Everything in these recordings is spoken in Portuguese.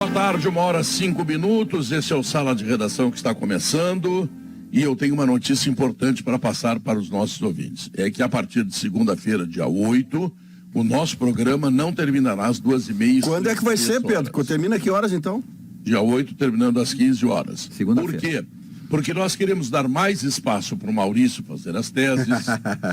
Boa tarde, 1h05. Esse é o Sala de Redação que está começando e eu tenho uma notícia importante para passar para os nossos ouvintes. É que a partir de segunda-feira, dia 8, o nosso programa não terminará às 2h30. Quando é que vai ser, Pedro? Termina que horas, então? Dia 8, terminando às 15 horas. Segunda-feira. Por quê? Porque nós queremos dar mais espaço para o Maurício fazer as teses,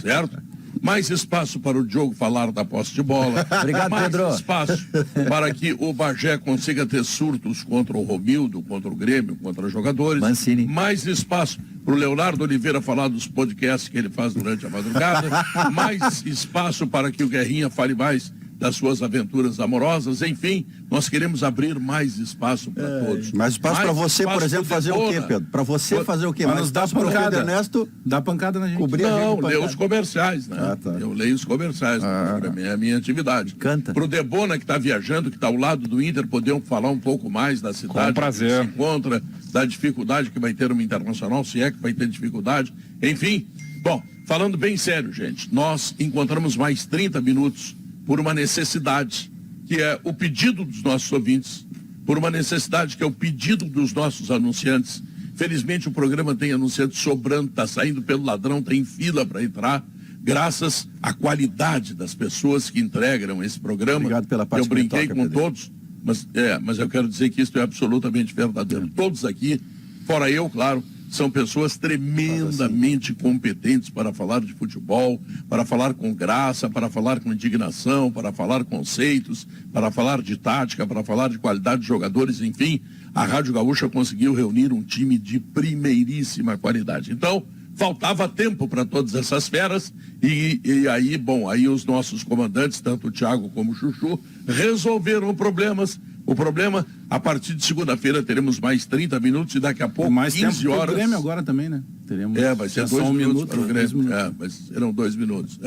certo? Mais espaço para o Diogo falar da posse de bola. Obrigado, mais Pedro. Espaço para que o Bagé consiga ter surtos contra o Romildo, contra o Grêmio, contra os jogadores. Mancini. Mais espaço para o Leonardo Oliveira falar dos podcasts que ele faz durante a madrugada. Mais espaço para que o Guerrinha fale mais das suas aventuras amorosas. Enfim, nós queremos abrir mais espaço para todos. Mais espaço para você, por exemplo, fazer o quê, Pedro? Para você fazer o quê? Mas nos dá pancada, Ernesto, dá pancada na gente. Cobrir Não, a leio os comerciais, né? Tá. Eu leio os comerciais, é a minha atividade. Canta. Pro Debona, que está viajando, que está ao lado do Inter, podemos falar um pouco mais da cidade. Com prazer. Que se encontra, da dificuldade que vai ter uma internacional, se é que vai ter dificuldade. Enfim, bom, falando bem sério, gente, nós encontramos mais 30 minutos por uma necessidade, que é o pedido dos nossos ouvintes, por uma necessidade que é o pedido dos nossos anunciantes. Felizmente o programa tem anunciante sobrando, está saindo pelo ladrão, tem fila para entrar, graças à qualidade das pessoas que integram esse programa. Obrigado pela parte. Eu brinquei que com Pedro. todos, mas eu quero dizer que isso é absolutamente verdadeiro. Todos aqui, fora eu, claro, são pessoas tremendamente competentes para falar de futebol, para falar com graça, para falar com indignação, para falar conceitos, para falar de tática, para falar de qualidade de jogadores, enfim, a Rádio Gaúcha conseguiu reunir um time de primeiríssima qualidade. Então, faltava tempo para todas essas feras e aí, aí os nossos comandantes, tanto o Thiago como o Chuchu, resolveram problemas. O problema, a partir de segunda-feira teremos mais 30 minutos e daqui a pouco mais 15 tempo horas. O Grêmio agora também, né? Teremos Vai ser 2 minutos para o Grêmio. Mas serão 2 minutos.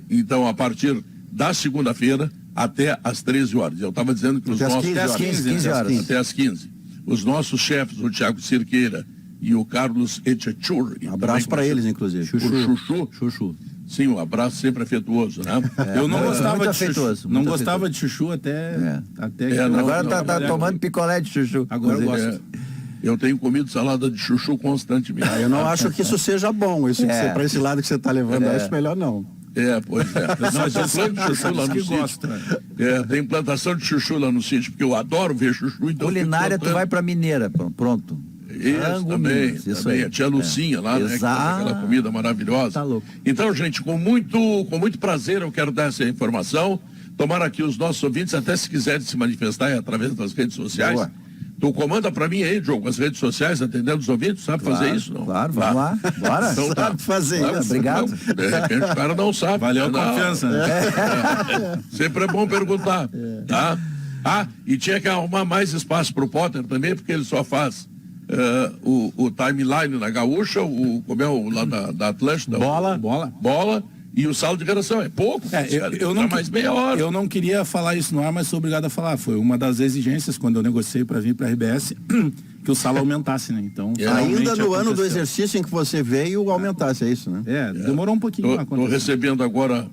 Então, a partir da segunda-feira até às 13 horas. Eu estava dizendo que os nossos... Até às 15 horas. Até às 15. Os nossos chefes, o Thiago Cirqueira e o Carlos Echechur. Abraço para eles, inclusive. O Chuchu. Sim, um abraço sempre afetuoso, né? Eu não gostava muito de chuchu. afetuoso, Não muito gostava afetuoso. de chuchu até Agora não, tá tomando picolé de chuchu. Agora eu gosto. Eu tenho comido salada de chuchu constantemente. Eu não acho que isso seja bom, isso para esse lado que você está levando, eu acho melhor não. Pois é. Não, tem planta de chuchu lá no sítio. Tem plantação de chuchu lá no sítio, porque eu adoro ver chuchu. Então Culinária, tu vai pra Mineira, pronto. Isso, também. Isso também. aí. A tia Lucinha lá, né? Que faz aquela comida maravilhosa. Tá louco. Então, gente, com muito prazer eu quero dar essa informação. Tomara que os nossos ouvintes, até se quiserem se manifestar através das redes sociais. Boa. Tu comanda pra mim aí, Diogo, as redes sociais, atendendo os ouvintes, sabe fazer isso? Não? Claro, vamos lá. Bora. Então, tá. Sabe fazer isso. Obrigado. Não, de repente o cara não sabe. Valeu a confiança, né? Sempre é bom perguntar. Tá? E tinha que arrumar mais espaço pro Potter também, porque ele só faz o timeline na Gaúcha, como é o lá da Atlântida? Bola e o sala de redação. É pouco, eu não mais meia hora. Eu não queria falar isso no ar, mas sou obrigado a falar. Foi uma das exigências quando eu negociei para vir para a RBS que o sala aumentasse, né? Então, ainda no ano do exercício em que você veio, aumentasse, é isso, né? Demorou um pouquinho para acontecer. Estou recebendo agora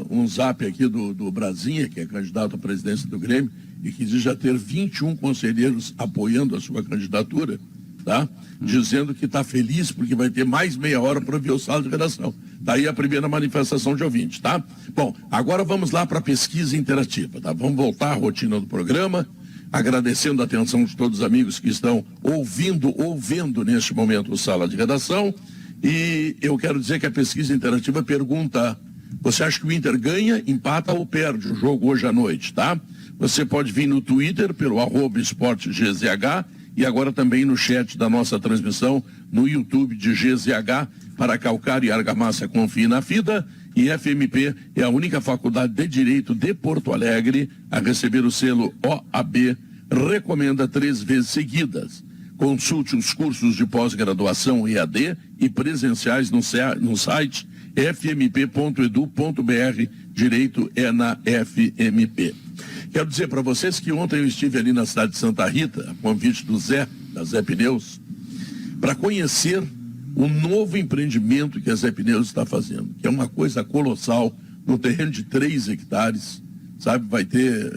um zap aqui do Brasinha, que é candidato à presidência do Grêmio, e que diz já ter 21 conselheiros apoiando a sua candidatura, tá? Dizendo que está feliz porque vai ter mais meia hora para ver o sala de redação. Daí a primeira manifestação de ouvinte, tá? Bom, agora vamos lá para a pesquisa interativa, tá? Vamos voltar à rotina do programa, agradecendo a atenção de todos os amigos que estão ouvindo neste momento o sala de redação. E eu quero dizer que a pesquisa interativa pergunta: você acha que o Inter ganha, empata ou perde o jogo hoje à noite, tá? Você pode vir no Twitter pelo @esportegzh e agora também no chat da nossa transmissão no YouTube de GZH para Calcário e Argamassa Confie na FIDA. E FMP é a única faculdade de Direito de Porto Alegre a receber o selo OAB, recomenda 3 vezes seguidas. Consulte os cursos de pós-graduação EAD e presenciais no site fmp.edu.br. Direito é na FMP. Quero dizer para vocês que ontem eu estive ali na cidade de Santa Rita, a convite do Zé, da Zé Pneus, para conhecer o novo empreendimento que a Zé Pneus está fazendo, que é uma coisa colossal, no terreno de 3 hectares, sabe? Vai ter,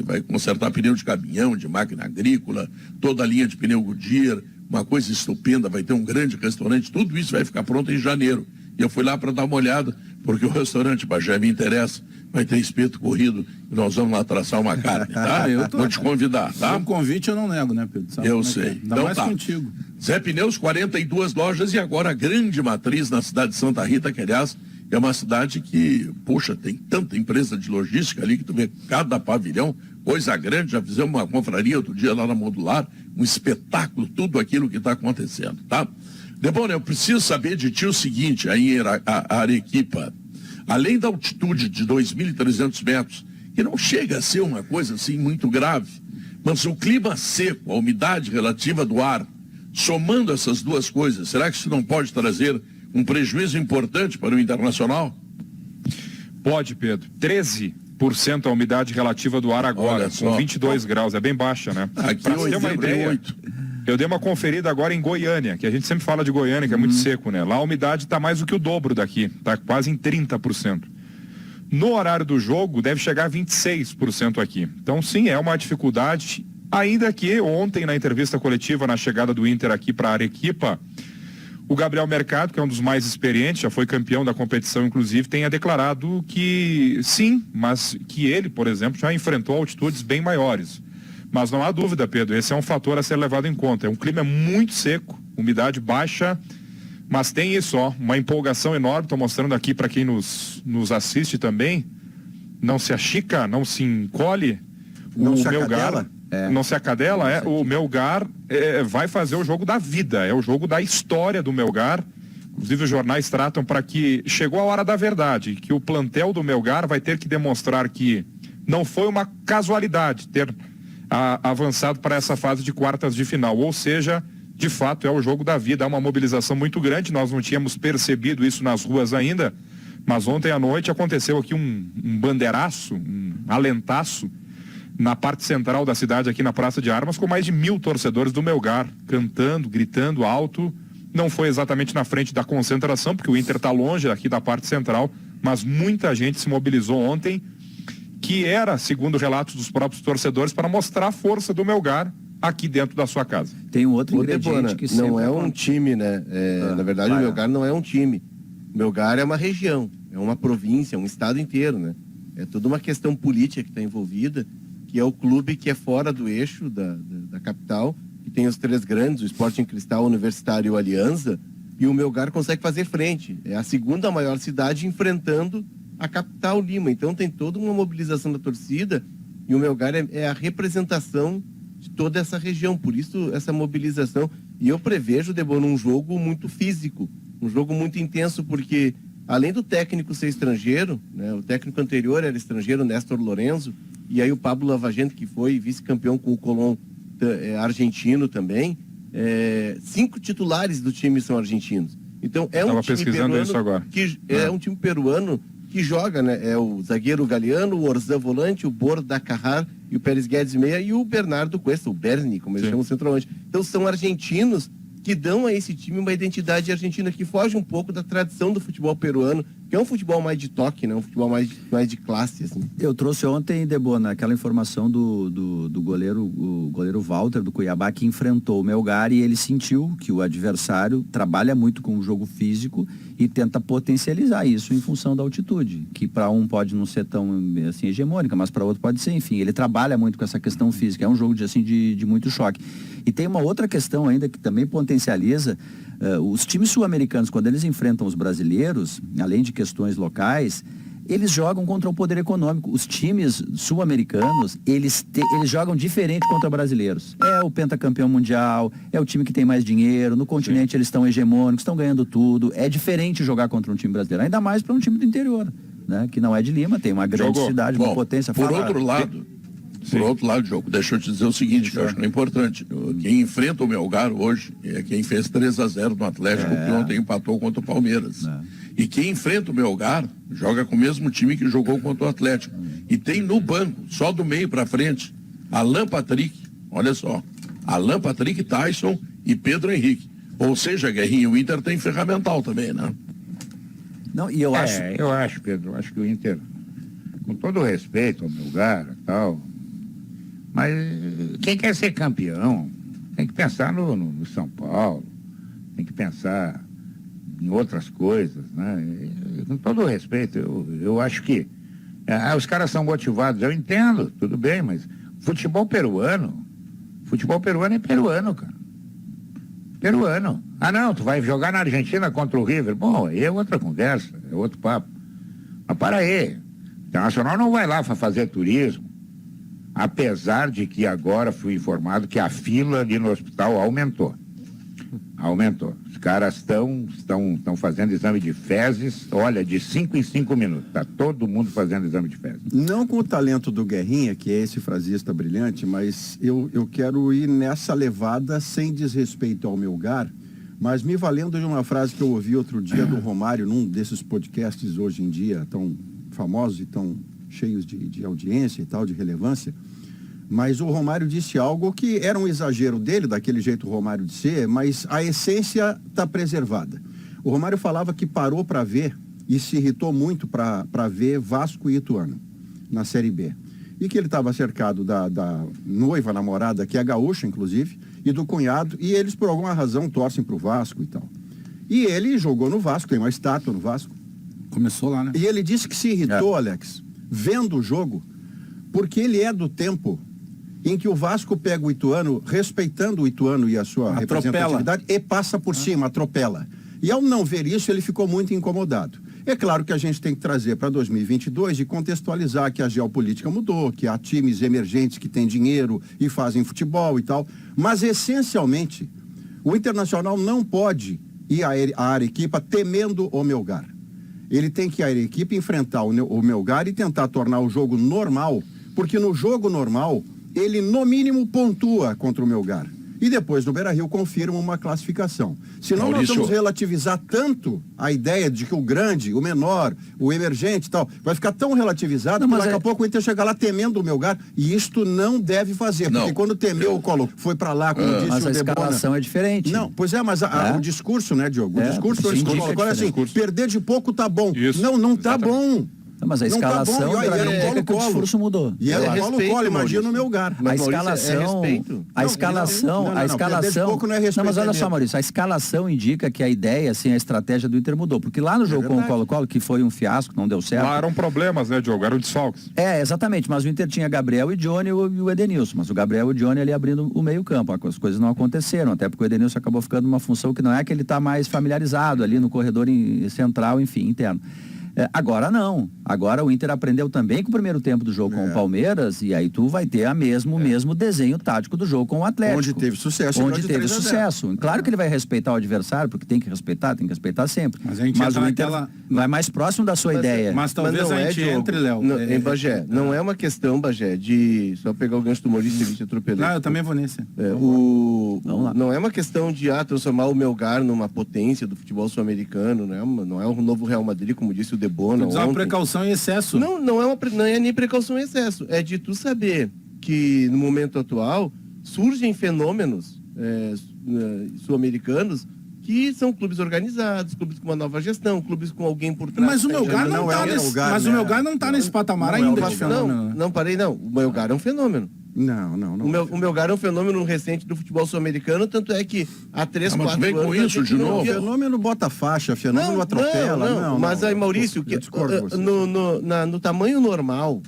vai consertar pneu de caminhão, de máquina agrícola, toda a linha de pneu Goodyear, uma coisa estupenda, vai ter um grande restaurante, tudo isso vai ficar pronto em janeiro. E eu fui lá para dar uma olhada, porque o restaurante Bagé me interessa, vai ter espeto corrido e nós vamos lá traçar uma carne, tá? Vou te convidar, tá? Um convite eu não nego, né, Pedro? Sabe Eu como é que é? sei. Ainda Então mais tá. contigo. Zé Pneus, 42 lojas e agora a grande matriz na cidade de Santa Rita, que aliás é uma cidade que, poxa, tem tanta empresa de logística ali que tu vê cada pavilhão, coisa grande, já fizemos uma confraria outro dia lá na Modular, um espetáculo, tudo aquilo que está acontecendo, tá? Debona, eu preciso saber de ti o seguinte, aí em Arequipa, além da altitude de 2.300 metros, que não chega a ser uma coisa assim muito grave, mas o clima seco, a umidade relativa do ar, somando essas duas coisas, será que isso não pode trazer um prejuízo importante para o Internacional? Pode, Pedro. 13% a umidade relativa do ar agora, com 22 graus, é bem baixa, né? Aqui pra você ter uma ideia, 8. eu dei uma conferida agora em Goiânia, que a gente sempre fala de Goiânia, que é muito seco, né? Lá a umidade está mais do que o dobro daqui, está quase em 30%. No horário do jogo, deve chegar a 26% aqui. Então, sim, é uma dificuldade, ainda que ontem, na entrevista coletiva, na chegada do Inter aqui para a Arequipa, o Gabriel Mercado, que é um dos mais experientes, já foi campeão da competição, inclusive, tenha declarado que sim, mas que ele, por exemplo, já enfrentou altitudes bem maiores. Mas não há dúvida, Pedro, esse é um fator a ser levado em conta. É um clima muito seco, umidade baixa, mas tem isso, ó, uma empolgação enorme. Estou mostrando aqui para quem nos assiste também. Não se achica, não se encolhe. Não se Melgar, acadela? não se acadela, o Melgar vai fazer o jogo da vida, é o jogo da história do Melgar. Inclusive os jornais tratam para que chegou a hora da verdade, que o plantel do Melgar vai ter que demonstrar que não foi uma casualidade ter avançado para essa fase de quartas de final, ou seja, de fato é o jogo da vida, há uma mobilização muito grande, nós não tínhamos percebido isso nas ruas ainda, mas ontem à noite aconteceu aqui um bandeiraço, um alentaço, na parte central da cidade, aqui na Praça de Armas, com mais de 1.000 torcedores do Melgar, cantando, gritando alto. Não foi exatamente na frente da concentração, porque o Inter está longe aqui da parte central, mas muita gente se mobilizou ontem, que era, segundo relatos dos próprios torcedores, para mostrar a força do Melgar aqui dentro da sua casa. Tem um outro ingrediente Debona, que não sempre é um time, né? Na verdade, o Melgar não é um time. O Melgar é uma região, é uma província, é um estado inteiro, né? É toda uma questão política que está envolvida, que é o clube que é fora do eixo da capital, que tem os três grandes, o Sporting Cristal, o Universitário e o Alianza, e o Melgar consegue fazer frente. É a segunda maior cidade enfrentando a capital, Lima. Então tem toda uma mobilização da torcida, e o Melgar é a representação de toda essa região, por isso essa mobilização. E eu prevejo, Debona, um jogo muito físico, um jogo muito intenso, porque além do técnico ser estrangeiro, né, o técnico anterior era estrangeiro, Néstor Lorenzo, e aí o Pablo Lavagente, que foi vice-campeão com o Colón, argentino também, 5 titulares do time são argentinos. Então é um time peruano que é um time peruano que joga, né? É o zagueiro Galeano, o Orzan volante, o Borda Carrar e o Pérez Guedes meia e o Bernardo Cuesta, o Berni, como eles chamam o centroavante. Então são argentinos que dão a esse time uma identidade argentina que foge um pouco da tradição do futebol peruano, que é um futebol mais de toque, né? Um futebol mais de classe, assim. Eu trouxe ontem, Debona, aquela informação do goleiro, o goleiro Walter, do Cuiabá, que enfrentou o Melgar e ele sentiu que o adversário trabalha muito com o jogo físico e tenta potencializar isso em função da altitude, que para um pode não ser tão assim hegemônica, mas para outro pode ser, enfim, ele trabalha muito com essa questão física, é um jogo de muito choque. E tem uma outra questão ainda que também potencializa, os times sul-americanos, quando eles enfrentam os brasileiros, além de questões locais, eles jogam contra o poder econômico. Os times sul-americanos, eles jogam diferente contra brasileiros. É o pentacampeão mundial, é o time que tem mais dinheiro, no continente eles estão hegemônicos, estão ganhando tudo. É diferente jogar contra um time brasileiro, ainda mais para um time do interior, né? Que não é de Lima, tem uma grande cidade, uma potência. Por outro lado, Diogo, deixa eu te dizer o seguinte, que eu acho que é importante. Quem enfrenta o Melgar hoje é quem fez 3-0 no Atlético, que ontem empatou contra o Palmeiras. E quem enfrenta o Melgar joga com o mesmo time que jogou contra o Atlético. E tem no banco, só do meio para frente, Alan Patrick, olha só, Alan Patrick, Tyson e Pedro Henrique. Ou seja, Guerrinho, o Inter tem ferramental também, né? Não, e eu acho... Eu acho, Pedro, acho que o Inter com todo respeito ao Melgar e tal, mas quem quer ser campeão tem que pensar no São Paulo, tem que pensar em outras coisas, né? E, com todo respeito, eu acho que os caras são motivados, eu entendo, tudo bem, mas futebol peruano é peruano, cara. Peruano. Ah, não, tu vai jogar na Argentina contra o River. Bom, aí é outra conversa, é outro papo. Mas para aí, o Internacional não vai lá para fazer turismo, apesar de que agora fui informado que a fila ali no hospital aumentou. Os caras estão fazendo exame de fezes, olha, de 5 em 5 minutos. Tá todo mundo fazendo exame de fezes. Não com o talento do Guerrinha, que é esse frasista brilhante, mas eu quero ir nessa levada sem desrespeito ao Melgar, mas me valendo de uma frase que eu ouvi outro dia do Romário, num desses podcasts hoje em dia tão famosos e tão cheios de audiência e tal, de relevância. Mas o Romário disse algo que era um exagero dele, daquele jeito Romário de ser, mas a essência está preservada. O Romário falava que parou para ver e se irritou muito para ver Vasco e Ituano na Série B. E que ele estava cercado da noiva, namorada, que é gaúcha, inclusive, e do cunhado, e eles, por alguma razão, torcem para o Vasco e tal. E ele jogou no Vasco, tem uma estátua no Vasco. Começou lá, né? E ele disse que se irritou, Alex, vendo o jogo, porque ele é do tempo em que o Vasco pega o Ituano, respeitando o Ituano e a sua representatividade, e passa por cima, atropela. E ao não ver isso, ele ficou muito incomodado. É claro que a gente tem que trazer para 2022 e contextualizar que a geopolítica mudou, que há times emergentes que têm dinheiro e fazem futebol e tal, mas essencialmente, o Internacional não pode ir à Arequipa temendo o Melgar. Ele tem que ir à Arequipa enfrentar o Melgar e tentar tornar o jogo normal, porque no jogo normal ele no mínimo pontua contra o Melgar. E depois no Beira-Rio confirma uma classificação. Senão nós vamos relativizar tanto a ideia de que o grande, o menor, o emergente e tal, vai ficar tão relativizado que daqui a pouco o Inter chega lá temendo o Melgar, e isto não deve fazer, porque quando temeu o Colo, foi para lá, como disse mas o a Debona. Escalação é diferente. Não, pois é, mas o discurso, né, Diogo? O discurso eles colocam assim, perder de pouco tá bom. Isso, não tá bom. Não, mas a escalação tá bom, e era o discurso mudou. E era o Colo-Colo, imagina no Melgar. A escalação, não, mas olha só, Maurício, a escalação indica que a ideia, assim, a estratégia do Inter mudou, porque lá no jogo com o Colo-Colo, que foi um fiasco, não deu certo. Lá eram problemas, né, Diogo? Eram desfalques. Exatamente, mas o Inter tinha Gabriel e Johnny e o Edenilson, mas o Gabriel e o Johnny ali abrindo o meio campo, as coisas não aconteceram, até porque o Edenilson acabou ficando numa função que não é que ele está mais familiarizado ali no corredor central, enfim, interno. Agora não. Agora o Inter aprendeu também com o primeiro tempo do jogo com o Palmeiras, e aí tu vai ter o mesmo desenho tático do jogo com o Atlético. Onde teve sucesso. Claro que ele vai respeitar o adversário, porque tem que respeitar sempre. Mas o Inter vai mais próximo da sua ideia. Mas talvez a gente entre, Léo. Em Bagé, não é uma questão, Bagé, de só pegar o gancho do Maurício e te atropelar. Não, eu também vou nesse. Não é uma questão de transformar o Melgar numa potência do futebol sul-americano, não é um novo Real Madrid, como disse o Debona. Uma precaução em excesso. Não é nem precaução em excesso. É de tu saber que no momento atual surgem fenômenos sul-americanos que são clubes organizados, clubes com uma nova gestão, clubes com alguém por trás. Mas o Melgar não está nesse patamar ainda. O Melgar é um fenômeno. O Melgar é um fenômeno recente do futebol sul-americano, tanto é que há 3, 4 anos... Mas vem com isso de novo? Fenômeno bota faixa, fenômeno atropela. Mas aí, Maurício, no tamanho normal,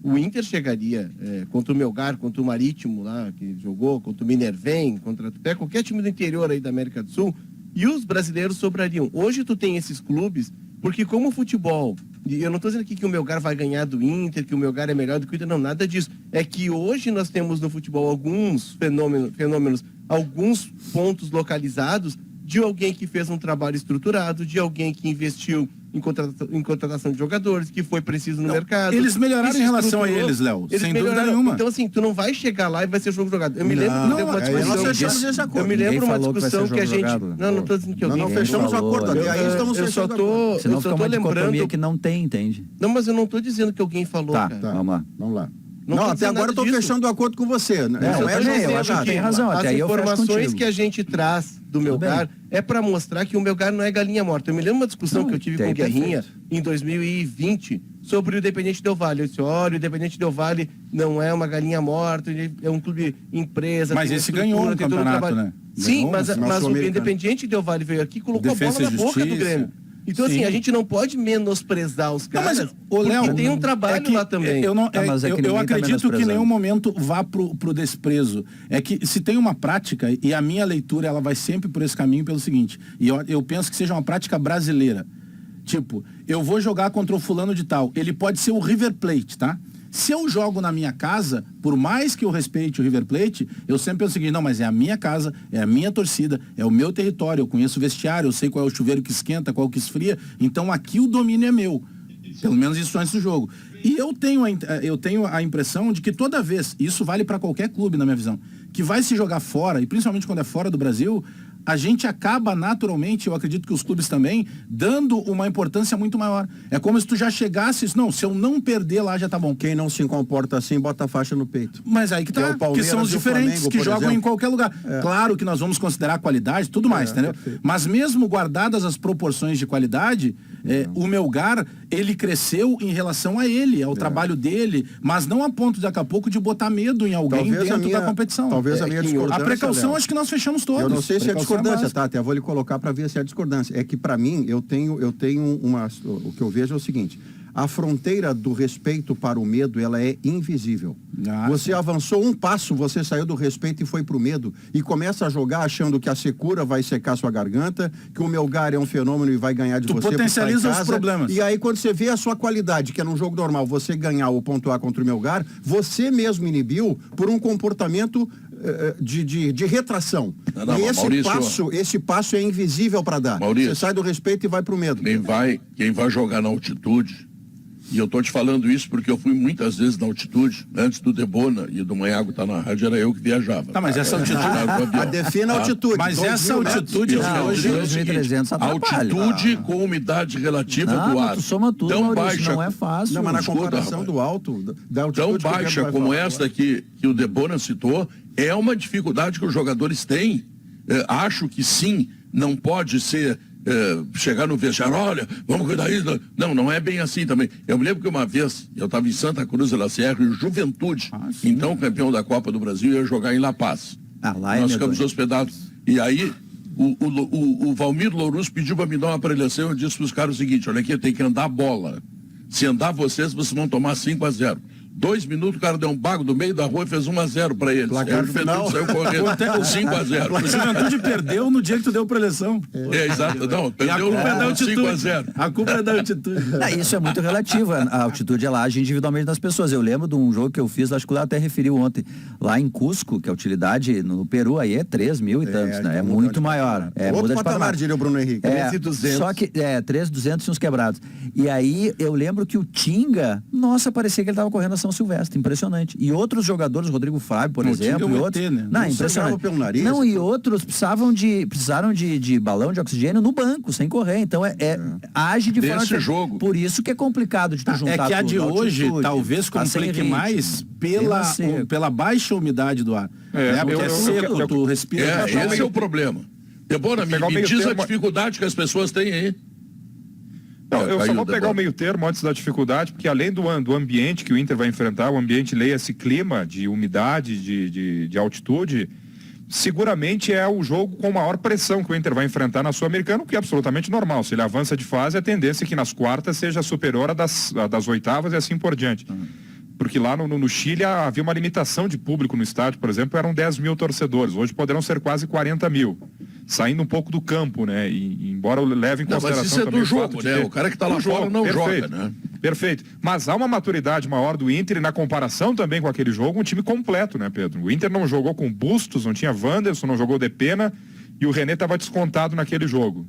o Inter chegaria contra o Melgar, contra o Marítimo lá, que jogou, contra o Minervém, contra qualquer time do interior aí da América do Sul, e os brasileiros sobrariam. Hoje tu tem esses clubes, porque como o futebol... E eu não estou dizendo aqui que o Melgar vai ganhar do Inter, que o Melgar é melhor do que o Inter, não, nada disso. É que hoje nós temos no futebol alguns fenômenos, alguns pontos localizados de alguém que fez um trabalho estruturado, de alguém que investiu em contratação de jogadores, que foi preciso no mercado. Eles melhoraram em relação a eles, Léo, sem dúvida nenhuma. Então, assim, tu não vai chegar lá e vai ser jogo jogado. Eu me lembro de uma discussão... Eu me lembro uma discussão que a gente... Não estou dizendo que alguém... Não fechamos o acordo, até aí estamos fechando o acordo. Senão fica uma dicotomia que não tem, entende? Não, mas eu não estou dizendo que alguém falou, Tá, cara. vamos lá. Não, até agora eu estou fechando o acordo com você. Eu acho que tem razão. As informações que a gente traz do Melgar é para mostrar que o Melgar não é galinha morta. Eu me lembro uma discussão que eu tive com o Guerrinha em 2020 sobre o Independente Del Valle. Eu disse, olha, o Independente Del Valle não é uma galinha morta, ele é um clube empresa. Mas esse ganhou um campeonato, né? Sim, mas o Independente Del Valle veio aqui e colocou a bola na boca do Grêmio. Então, assim, a gente não pode menosprezar os caras, porque tem um trabalho lá também. Eu acredito que em nenhum momento vá pro desprezo. É que se tem uma prática, e a minha leitura ela vai sempre por esse caminho pelo seguinte, e eu penso que seja uma prática brasileira. Tipo, eu vou jogar contra o fulano de tal, ele pode ser o River Plate, tá? Se eu jogo na minha casa, por mais que eu respeite o River Plate, eu sempre penso o seguinte, não, mas é a minha casa, é a minha torcida, é o meu território, eu conheço o vestiário, eu sei qual é o chuveiro que esquenta, qual que esfria, então aqui o domínio é meu. Pelo menos isso antes do jogo. E eu tenho a impressão de que toda vez, isso vale para qualquer clube na minha visão, que vai se jogar fora, e principalmente quando é fora do Brasil, a gente acaba naturalmente, eu acredito que os clubes também, dando uma importância muito maior. É como se tu já chegasses, não, se eu não perder lá já tá bom. Quem não se comporta assim, bota a faixa no peito. Mas aí que tá, que são os diferentes, Flamengo, que jogam exemplo. em qualquer lugar. Claro que nós vamos considerar a qualidade, tudo mais, entendeu? Perfeito. Mas mesmo guardadas as proporções de qualidade, o Melgar, ele cresceu em relação a ele, ao trabalho dele, mas não a ponto daqui a pouco de botar medo em alguém dentro da competição. Talvez a minha discordância, A precaução, Léo, acho que nós fechamos todos. Eu não sei se é Precaução discordância, básica. tá? Até vou lhe colocar para ver se é discordância. É que para mim, eu tenho uma... O que eu vejo é o seguinte, a fronteira do respeito para o medo, ela é invisível. Você avançou um passo, você saiu do respeito e foi pro medo. E começa a jogar achando que a secura vai secar sua garganta, que o Melgar é um fenômeno e vai ganhar de você. Potencializa os problemas. E aí quando você vê a sua qualidade, que é num jogo normal, você ganhar ou pontuar contra o Melgar, você mesmo inibiu por um comportamento de retração. Não, e Maurício, esse passo é invisível para dar. Maurício, você sai do respeito e vai pro medo. Quem vai jogar na altitude, e eu tô te falando isso porque eu fui muitas vezes na altitude, antes do Debona e do Manhago estar na rádio, era eu que viajava. Tá, mas essa altitude... Defina a altitude. Mas essa altitude hoje... 2.300 atrapalha. Altitude com umidade relativa do ar. Tu soma tudo, tão Maurício, baixa, não é fácil. Não, mas na Escuta, comparação rapaz, do alto, da altitude... tão baixa como esta que o Debona citou, é uma dificuldade que os jogadores têm. Acho que sim, não pode ser... chegar no vestiário, olha, vamos cuidar disso. Não é bem assim também. Eu me lembro que uma vez, eu estava em Santa Cruz de la Serra, e Juventude, então campeão da Copa do Brasil, ia jogar em La Paz. Lá Nós ficamos hospedados. E aí, o Valmir Louruz pediu para me dar uma preleção, eu disse para os caras o seguinte, olha aqui, tem que andar a bola. Se andar vocês vão tomar 5-0. 2 minutos, o cara deu um bago do meio da rua e fez 1-0 para eles. Placar final. Saiu correndo 5-0. O Juventude perdeu no dia que tu deu preleção. Exato. Não, perdeu A culpa é da altitude. 5-0. A culpa é da altitude. Isso é muito relativo. A altitude ela age individualmente das pessoas. Eu lembro de um jogo que eu fiz, acho que o Léo até referiu ontem, lá em Cusco, que a utilidade no Peru aí é 3.000 e tantos, né? É muito maior. Outro patamar, diria o Bruno Henrique. 3.200. Só que 3.200 e uns quebrados. E aí eu lembro que o Tinga, nossa, parecia que ele estava correndo a São Silvestre, impressionante. E outros jogadores, Rodrigo Fábio, por exemplo, e outros, né? não, impressionante. Pelo nariz, não, e outros precisaram de balão de oxigênio no banco, sem correr. Então age de forma jogo. Por isso que é complicado de tu juntar. É que a de tudo, hoje altitude, talvez complique mais pela baixa umidade do ar. Porque é seco, tu respira. Esse é o problema. Debora, me diz a dificuldade que as pessoas têm aí. Não, eu só vou pegar o meio termo antes da dificuldade, porque além do ambiente que o Inter vai enfrentar, o ambiente, leia-se clima de umidade, de altitude, seguramente é o jogo com maior pressão que o Inter vai enfrentar na Sul-Americana, o que é absolutamente normal. Se ele avança de fase, a tendência é que nas quartas seja superior a das oitavas e assim por diante. Porque lá no Chile havia uma limitação de público no estádio, por exemplo, eram 10.000 torcedores. Hoje poderão ser quase 40.000. Saindo um pouco do campo, né? E embora eu leve em consideração mas isso é também do jogo, né? O cara que está lá fora não joga, né? Perfeito. Mas há uma maturidade maior do Inter e na comparação também com aquele jogo, um time completo, né, Pedro? O Inter não jogou com Bustos, não tinha Wanderson, não jogou Depena e o René estava descontado naquele jogo.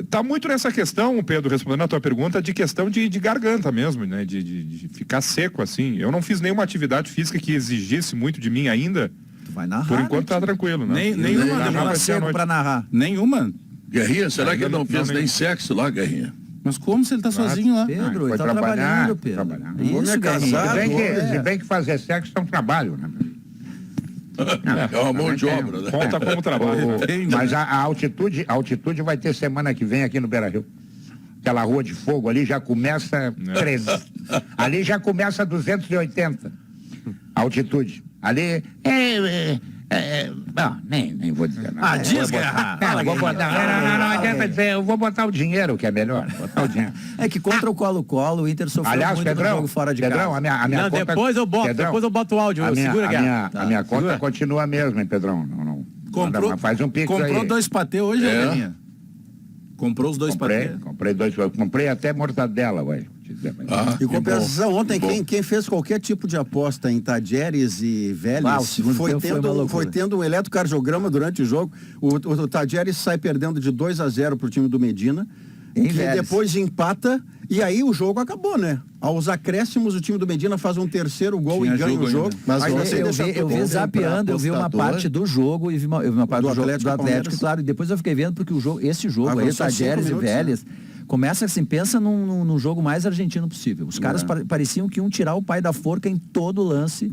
Tá muito nessa questão, Pedro, respondendo a tua pergunta, de questão de garganta mesmo, né? De ficar seco, assim. Eu não fiz nenhuma atividade física que exigisse muito de mim ainda. Vai narrar, por enquanto tá tranquilo, né? Nenhuma demora cedo pra narrar. Nenhuma? Guerrinha, será que ele não fez nem sexo lá, Guerrinha? Mas como se ele tá sozinho lá? Pedro, ele tá trabalhando, Pedro. Isso, Guerrinha. Se bem que fazer sexo é um trabalho, né? É uma mão de obra, né? Conta como trabalho. Mas a altitude vai ter semana que vem aqui no Beira-Rio. Aquela rua de fogo ali já começa 13. Ali já começa 280. Altitude. Ali não, nem vou dizer nada. Diz, Guerra. Não adianta dizer, eu vou botar o dinheiro, que é melhor. Botar o dinheiro. É que contra o Colo-Colo, o Inter sofreu Aliás, muito Pedrão, no jogo fora de casa. a minha Não, conta... depois eu boto o áudio. Segura, Guerra. A minha conta continua a mesma, hein, Pedrão? Não. Faz um pix comprou aí. 2 patê hoje, Guerrinha? Comprou os 2 patê? Comprei 2, comprei até mortadela, vai. Em compensação, ontem quem fez qualquer tipo de aposta em Tadieres e Vélez foi tendo um eletrocardiograma durante o jogo. O Tadieres sai perdendo de 2-0 pro time do Medina, que depois empata, e aí o jogo acabou, né? Aos acréscimos, o time do Medina faz um terceiro gol e ganha o jogo. Mas eu vi zapeando, eu vi uma parte do jogo e vi uma parte do jogo do Atlético, claro, e depois eu fiquei vendo porque esse jogo aí, Tadieres e Vélez, começa assim, pensa num jogo mais argentino possível. Os caras pareciam que iam tirar o pai da forca em todo lance.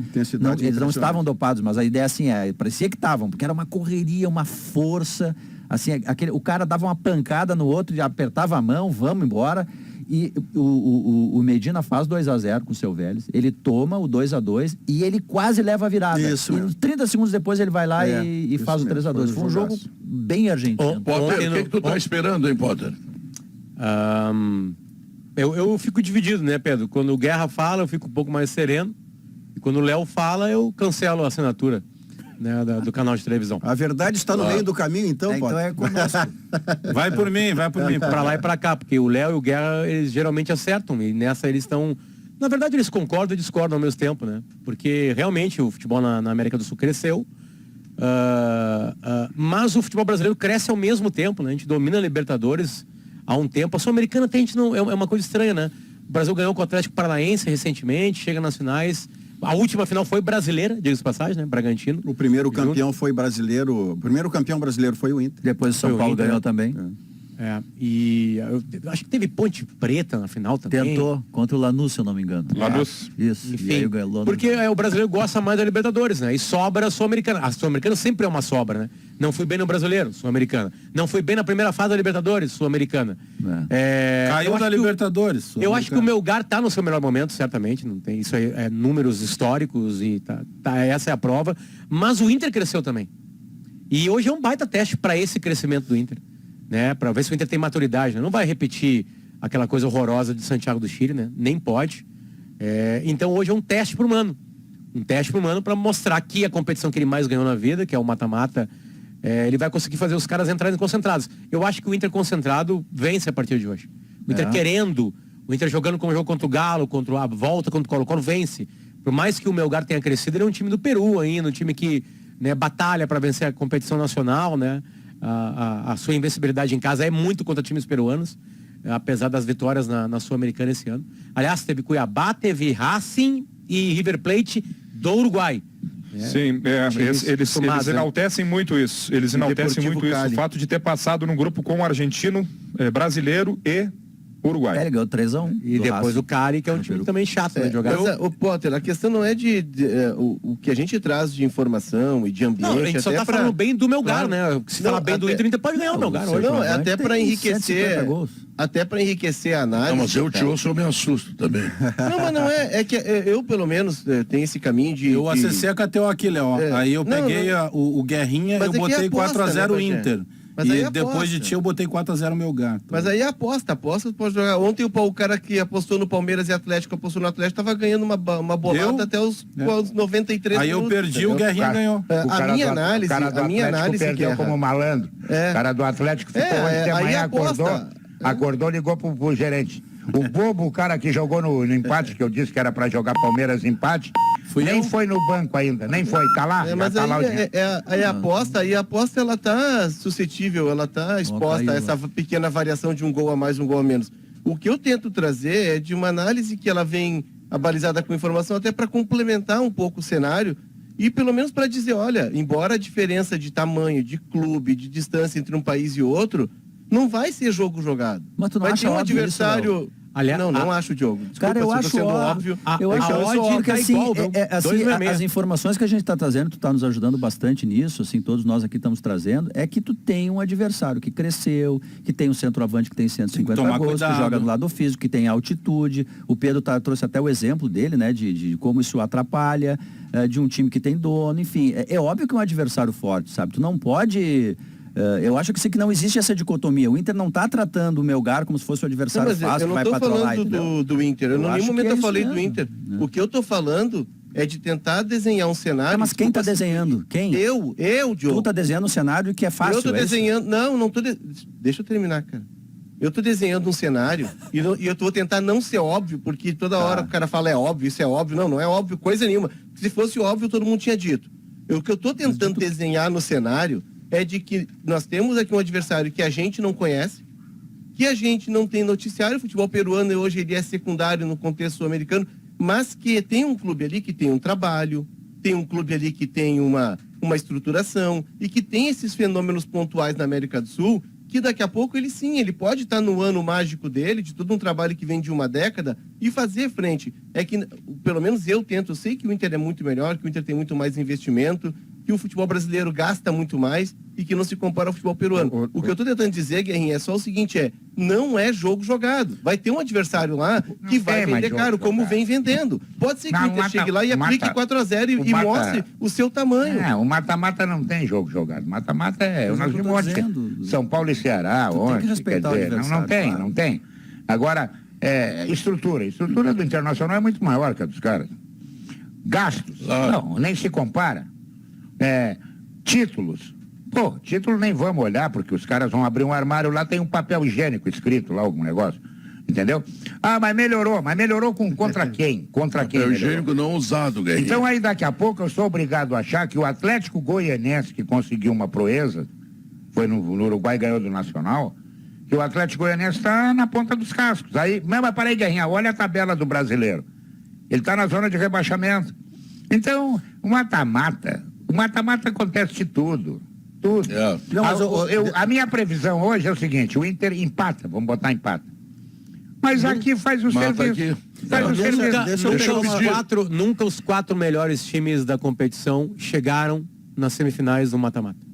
Eles não estavam dopados, mas a ideia assim parecia que estavam, porque era uma correria, uma força, assim, o cara dava uma pancada no outro e apertava a mão, vamos embora. E o Medina faz 2-0 com o seu Vélez, ele toma o 2-2 e ele quase leva a virada. Isso, e 30 segundos depois ele vai lá e faz o 3-2. Foi um jogo bem argentino. Potter, o que tu tá esperando, hein, Potter? Eu fico dividido, né, Pedro? Quando o Guerra fala, eu fico um pouco mais sereno. E quando o Léo fala, eu cancelo a assinatura, né, do canal de televisão. A verdade está no meio do caminho, então, Então é conosco. Vai por mim, Pra lá e pra cá, porque o Léo e o Guerra, eles geralmente acertam. E nessa eles estão... Na verdade, eles concordam e discordam ao mesmo tempo, né? Porque realmente o futebol na América do Sul cresceu. Mas o futebol brasileiro cresce ao mesmo tempo, né? A gente domina a Libertadores há um tempo. A Sul-Americana a gente não é uma coisa estranha, né? O Brasil ganhou com o Atlético Paranaense recentemente, chega nas finais. A última final foi brasileira, diga-se de passagem, né? Bragantino. O primeiro campeão foi brasileiro. O primeiro campeão brasileiro foi o Inter. Depois o São Paulo ganhou também. E eu acho que teve Ponte Preta na final também. Tentou, contra o Lanús, se eu não me engano. Lanús. Isso. Enfim, E aí ganhou, porque o brasileiro gosta mais da Libertadores, né? E sobra a Sul-Americana. A Sul-Americana sempre é uma sobra, né? Não fui bem no Brasileiro, Sul-Americana. Não fui bem na primeira fase da Libertadores, Sul-Americana. Caiu da Libertadores. Eu acho que o Melgar tá no seu melhor momento, certamente. Não tem, isso aí é números históricos e essa é a prova. Mas o Inter cresceu também. E hoje é um baita teste para esse crescimento do Inter, né? Para ver se o Inter tem maturidade, né? Não vai repetir aquela coisa horrorosa de Santiago do Chile, né? Nem pode. Então hoje é um teste pro Mano. Um teste pro Mano para mostrar que a competição que ele mais ganhou na vida, que é o mata-mata, ele vai conseguir fazer os caras entrarem concentrados. Eu acho que o Inter concentrado vence a partir de hoje. O Inter querendo, o Inter jogando como jogo contra o Galo, contra a volta contra o Colo-Colo, vence. Por mais que o Melgar tenha crescido, ele é um time do Peru ainda, um time que, né, batalha para vencer a competição nacional, né? A sua invencibilidade em casa é muito contra times peruanos, apesar das vitórias na Sul-Americana esse ano. Aliás, teve Cuiabá, teve Racing e River Plate do Uruguai. Sim, eles enaltecem muito isso. Eles enaltecem muito isso, o fato de ter passado num grupo com o argentino, brasileiro e Uruguai. Ele ganhou 3-1. E depois Racing. O Cali, que é um time também chato, né, de jogar. Mas, o Potter, a questão não é o que a gente traz de informação e de ambiente. Não, a gente só tá falando bem do Melgar, né? Se falar bem do Inter pode ganhar o Melgar hoje. Não, até para enriquecer. Até para enriquecer a análise. Não, mas eu te ouço, eu me assusto também. Não, mas não é. É que eu, pelo menos, tenho esse caminho de. Eu acessei a KTO aqui, Léo. Aí eu peguei o Guerrinha, eu botei 4-0 o Inter. Mas e depois de ti eu botei 4-0 meu gato. Mas aí aposta pode jogar. Ontem o cara que apostou no Palmeiras e Atlético, apostou no Atlético, tava ganhando uma bolada até os 93 aí minutos. Eu perdi, o Guerrinha ganhou. A minha análise perdeu como malandro. O cara do Atlético ficou até amanhã, acordou, ligou pro gerente. O bobo, o cara que jogou no empate, que eu disse que era pra jogar Palmeiras empate, nem foi no banco ainda, nem foi, tá lá. Mas tá lá a aposta ela tá suscetível, ela tá exposta a essa pequena variação de um gol a mais, um gol a menos. O que eu tento trazer é de uma análise que ela vem abalizada com informação até para complementar um pouco o cenário e pelo menos para dizer, olha, embora a diferença de tamanho, de clube, de distância entre um país e outro, não vai ser jogo jogado. Mas tu não vai acha ter um óbvio adversário. isso, Aliás, não acho, Diogo. Desculpa, Cara, eu acho sendo óbvio. Eu acho óbvio que assim, igual, as informações que a gente está trazendo, tu está nos ajudando bastante nisso, assim, todos nós aqui estamos trazendo, é que tu tem um adversário que cresceu, que tem um centroavante que tem 150 gols, que joga no lado físico, que tem altitude. O Pedro trouxe até o exemplo dele, né, de como isso atrapalha, de um time que tem dono, enfim. É óbvio que é um adversário forte, sabe? Tu não pode... eu acho que não existe essa dicotomia. O Inter não está tratando o Melgar como se fosse o adversário fácil que vai patrolar. Eu não estou falando do Inter. Eu em nenhum momento eu falei do Inter. O que eu estou falando é de tentar desenhar um cenário... Mas quem está desenhando? Quem? Eu, Diogo. Tu está desenhando um cenário que é fácil. Eu estou desenhando... Não estou... Deixa eu terminar, cara. Eu estou desenhando um cenário e eu vou tentar não ser óbvio, porque toda hora o cara fala é óbvio, isso é óbvio. Não é óbvio coisa nenhuma. Se fosse óbvio, todo mundo tinha dito. O que eu estou tentando desenhar no cenário é de que nós temos aqui um adversário que a gente não conhece, que a gente não tem noticiário. O futebol peruano hoje ele é secundário no contexto sul-americano, mas que tem um clube ali que tem um trabalho, tem um clube ali que tem uma estruturação e que tem esses fenômenos pontuais na América do Sul, que daqui a pouco ele pode estar no ano mágico dele, de todo um trabalho que vem de uma década, e fazer frente. É que, pelo menos eu sei que o Inter é muito melhor, que o Inter tem muito mais investimento, que o futebol brasileiro gasta muito mais e que não se compara ao futebol peruano. O que eu estou tentando dizer, Guerrinha, é só o seguinte, não é jogo jogado. Vai ter um adversário lá que vai vender caro, como vem vendendo. Pode ser que o Inter chegue lá e aplique 4-0 e mostre o seu tamanho. O mata-mata não tem jogo jogado. Mata-mata nós vimos ontem. São Paulo e Ceará, ontem. Quer dizer, não tem. Agora, estrutura. A estrutura do Internacional é muito maior que a dos caras. Gastos, não, nem se compara. Títulos. Título nem vamos olhar, porque os caras vão abrir um armário lá, tem um papel higiênico escrito lá, algum negócio. Entendeu? Mas melhorou contra quem? Contra quem? Papel higiênico não usado, Guerrinha. Então aí daqui a pouco eu sou obrigado a achar que o Atlético Goianiense, que conseguiu uma proeza, foi no Uruguai e ganhou do Nacional, que o Atlético Goianiense está na ponta dos cascos. Aí, mesmo para aí, Guerrinha, olha a tabela do brasileiro. Ele está na zona de rebaixamento. Então, o mata-mata acontece de tudo. Não, mas a minha previsão hoje é o seguinte, o Inter empata, vamos botar empata. Mas aqui faz o serviço. Nunca os 4 melhores times da competição chegaram nas semifinais do mata-mata.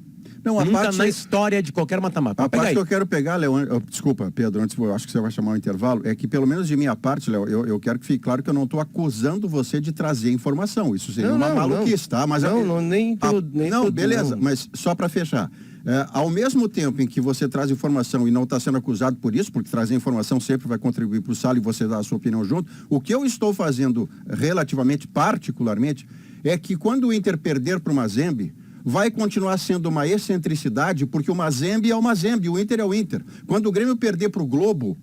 Nunca na história de qualquer mata-mata. A parte que eu quero pegar, Léo, desculpa, Pedro, antes eu acho que você vai chamar o intervalo, é que pelo menos de minha parte, Léo, eu quero que fique claro que eu não estou acusando você de trazer informação. Isso seria uma maluquice, tá? Mas beleza, mas só para fechar. Ao mesmo tempo em que você traz informação e não está sendo acusado por isso, porque trazer informação sempre vai contribuir para o sala e você dá a sua opinião junto, o que eu estou fazendo particularmente, é que quando o Inter perder para o Mazembe, vai continuar sendo uma excentricidade, porque o Mazembe é o Mazembe, o Inter é o Inter. Quando o Grêmio perder para o Globo,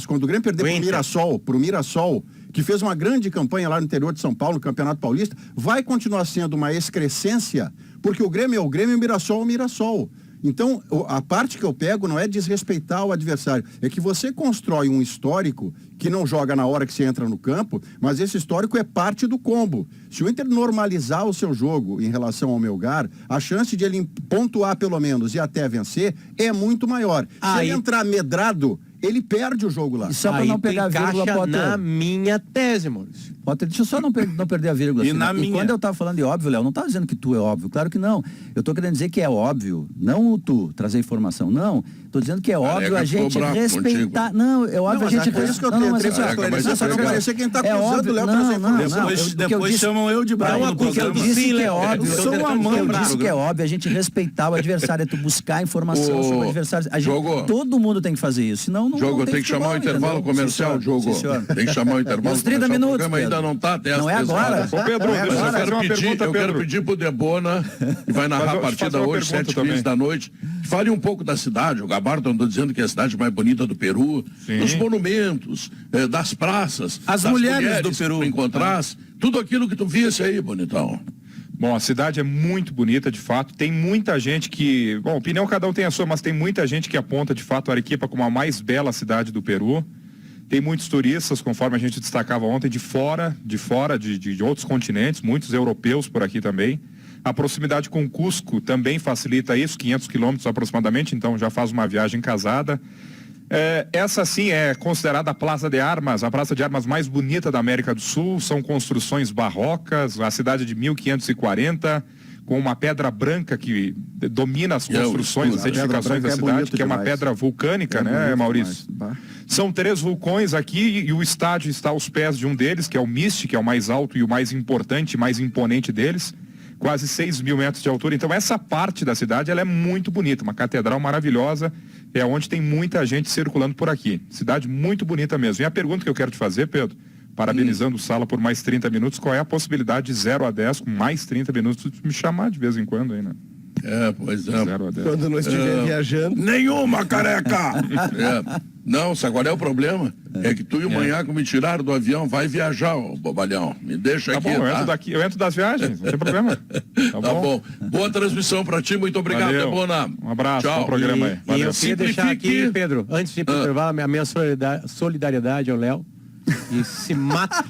quando o Grêmio perder para o Mirassol, que fez uma grande campanha lá no interior de São Paulo, no Campeonato Paulista, vai continuar sendo uma excrescência, porque o Grêmio é o Grêmio e o Mirassol é o Mirassol. Então, a parte que eu pego não é desrespeitar o adversário, é que você constrói um histórico que não joga na hora que você entra no campo, mas esse histórico é parte do combo. Se o Inter normalizar o seu jogo em relação ao Melgar, a chance de ele pontuar pelo menos e até vencer é muito maior. Se ele entrar medrado, ele perde o jogo lá. E só para não pegar a vírgula, Potter, na minha tese, Maurício. Potter, deixa eu só não perder a vírgula. E quando eu tava falando de óbvio, Léo, não tava dizendo que tu é óbvio. Claro que não. Eu tô querendo dizer que é óbvio. Não tu trazer informação. Não. Tô dizendo que é óbvio a gente respeitar. Não, é óbvio a gente respeitar. Não, mas só não parecer quem tá acusando o Léo trazer informação. Depois chamam eu de bravo no programa. Eu disse que é óbvio. Eu disse que é óbvio a gente respeitar o adversário, é tu buscar informação sobre o adversário. Todo mundo tem que fazer isso. Senão não tem que chamar o intervalo comercial, Diogo. Tem que chamar o intervalo comercial. 30 minutos, ainda não está até não é agora. Ô, Pedro, eu quero pedir pro Debona, que vai narrar a partida hoje, 7h15 da noite, fale um pouco da cidade. O Gabardo andou dizendo que é a cidade mais bonita do Peru, dos monumentos, das praças, as mulheres do Peru. Encontrasse, tudo aquilo que tu visse aí, bonitão. Bom, a cidade é muito bonita, de fato. Tem muita gente que... Bom, opinião cada um tem a sua, mas tem muita gente que aponta, de fato, Arequipa como a mais bela cidade do Peru. Tem muitos turistas, conforme a gente destacava ontem, de outros continentes, muitos europeus por aqui também. A proximidade com Cusco também facilita isso, 500 quilômetros aproximadamente, então já faz uma viagem casada. Essa sim é considerada a Praça de Armas mais bonita da América do Sul. São construções barrocas, a cidade de 1540, com uma pedra branca que domina as construções, as edificações da cidade, que é uma pedra vulcânica, né, Maurício? São 3 vulcões aqui e o estádio está aos pés de um deles, que é o Mist, que é o mais alto e o mais importante, mais imponente deles. Quase 6.000 metros de altura. Então essa parte da cidade ela é muito bonita, uma catedral maravilhosa, é onde tem muita gente circulando por aqui. Cidade muito bonita mesmo. E a pergunta que eu quero te fazer, Pedro, parabenizando o Sala por mais 30 minutos, qual é a possibilidade de 0 a 10 com mais 30 minutos de me chamar de vez em quando aí, né? Pois é. 0 a 10. Quando não estiver viajando. Nenhuma, careca! Não, sabe qual é o problema? É que tu e o Manhaco me tiraram do avião, vai viajar, ô bobalhão. Me deixa Tá aqui. bom, eu entro das viagens, não tem problema. Tá bom. Boa transmissão pra ti, muito obrigado, Valeu. Debona. Um abraço, Tchau. bom programa aí. E Valeu. eu queria deixar aqui, Simplifique. Pedro, antes de ir pro intervalo, a minha solidariedade ao Léo. E se mata,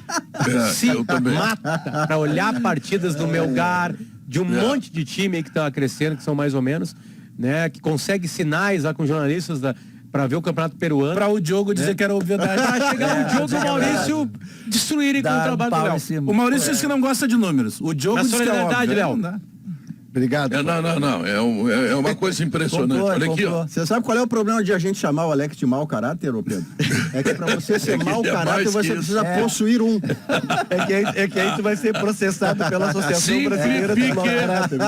eu também. mata pra olhar partidas do Melgar, de um monte de time aí que tá crescendo, que são mais ou menos, né? Que consegue sinais lá com jornalistas para ver o campeonato peruano. Pra o Diogo dizer que era verdade. Pra chegar o Diogo e o Maurício destruírem com o trabalho do Léo. O Maurício disse que não gosta de números. O Diogo Na disse que é solidariedade, óbvio. Léo. Não dá. Obrigado. Não. É uma coisa impressionante. Olha aqui, ó. Você sabe qual é o problema de a gente chamar o Alex de mau caráter, ô Pedro? É que pra você ser que mau é caráter, mais você que precisa isso. possuir um. É que aí tu vai ser processado pela Associação Brasileira dos Mau Caráter.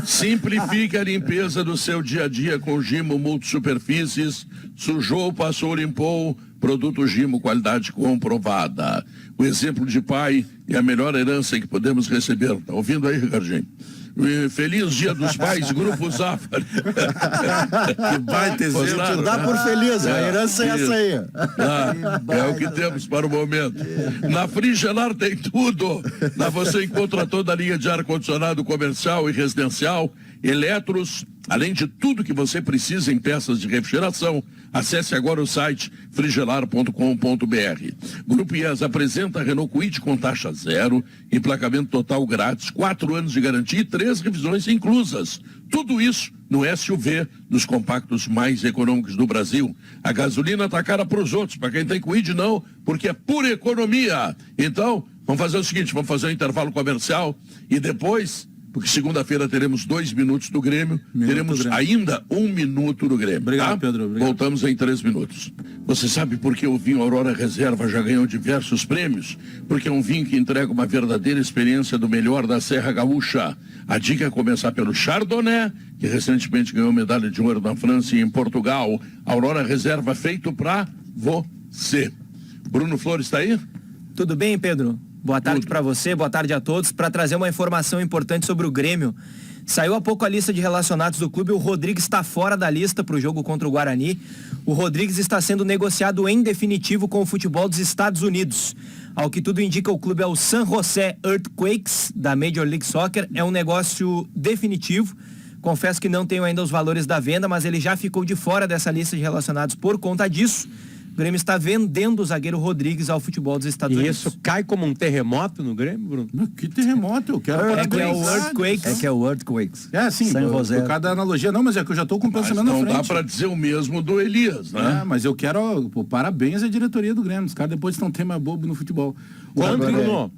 Simplifique a limpeza do seu dia a dia com Gimo Multisuperfícies. Sujou, passou, limpou. Produto Gimo, qualidade comprovada. O exemplo de pai é a melhor herança que podemos receber. Tá ouvindo aí, Ricardinho? Feliz Dia dos Pais, Grupo Zafari. Que vai ter Claro. te dá por feliz. A herança é essa aí. É o que temos para o momento. Na Frigelar tem tudo. Lá você encontra toda a linha de ar-condicionado comercial e residencial, eletros, além de tudo que você precisa em peças de refrigeração. Acesse agora o site frigelar.com.br. Grupo IES apresenta a Renault Kwid com taxa zero, emplacamento total grátis, 4 anos de garantia e 3 revisões inclusas. Tudo isso no SUV dos compactos mais econômicos do Brasil. A gasolina tá cara para os outros, para quem tem Kwid não, porque é pura economia. Então, vamos fazer o seguinte, vamos fazer um intervalo comercial e depois... Porque segunda-feira teremos 2 minutos do Grêmio, teremos ainda 1 minuto do Grêmio. Obrigado, Pedro. Obrigado. Voltamos em 3 minutos. Você sabe por que o vinho Aurora Reserva já ganhou diversos prêmios? Porque é um vinho que entrega uma verdadeira experiência do melhor da Serra Gaúcha. A dica é começar pelo Chardonnay, que recentemente ganhou medalha de ouro na França e em Portugal. Aurora Reserva feito para você. Bruno Flores está aí? Tudo bem, Pedro? Boa tarde para você, boa tarde a todos. Para trazer uma informação importante sobre o Grêmio. Saiu há pouco a lista de relacionados do clube, o Rodrigues está fora da lista para o jogo contra o Guarani. O Rodrigues está sendo negociado em definitivo com o futebol dos Estados Unidos. Ao que tudo indica, o clube é o San Jose Earthquakes, da Major League Soccer. É um negócio definitivo. Confesso que não tenho ainda os valores da venda, mas ele já ficou de fora dessa lista de relacionados por conta disso. O Grêmio está vendendo o zagueiro Rodrigues ao futebol dos Estados Unidos. E isso cai como um terremoto no Grêmio, Bruno? Que terremoto, eu quero É que é o Earthquakes. É que é o Earthquakes. É, sim, San por José. causa da analogia. Não, mas é que eu já estou com o Mas pensamento na não frente. dá para dizer o mesmo do Elias, né? Mas eu quero, parabéns à diretoria do Grêmio. Os caras depois estão tem mais bobo no futebol. Quanto, Agora, Bruno?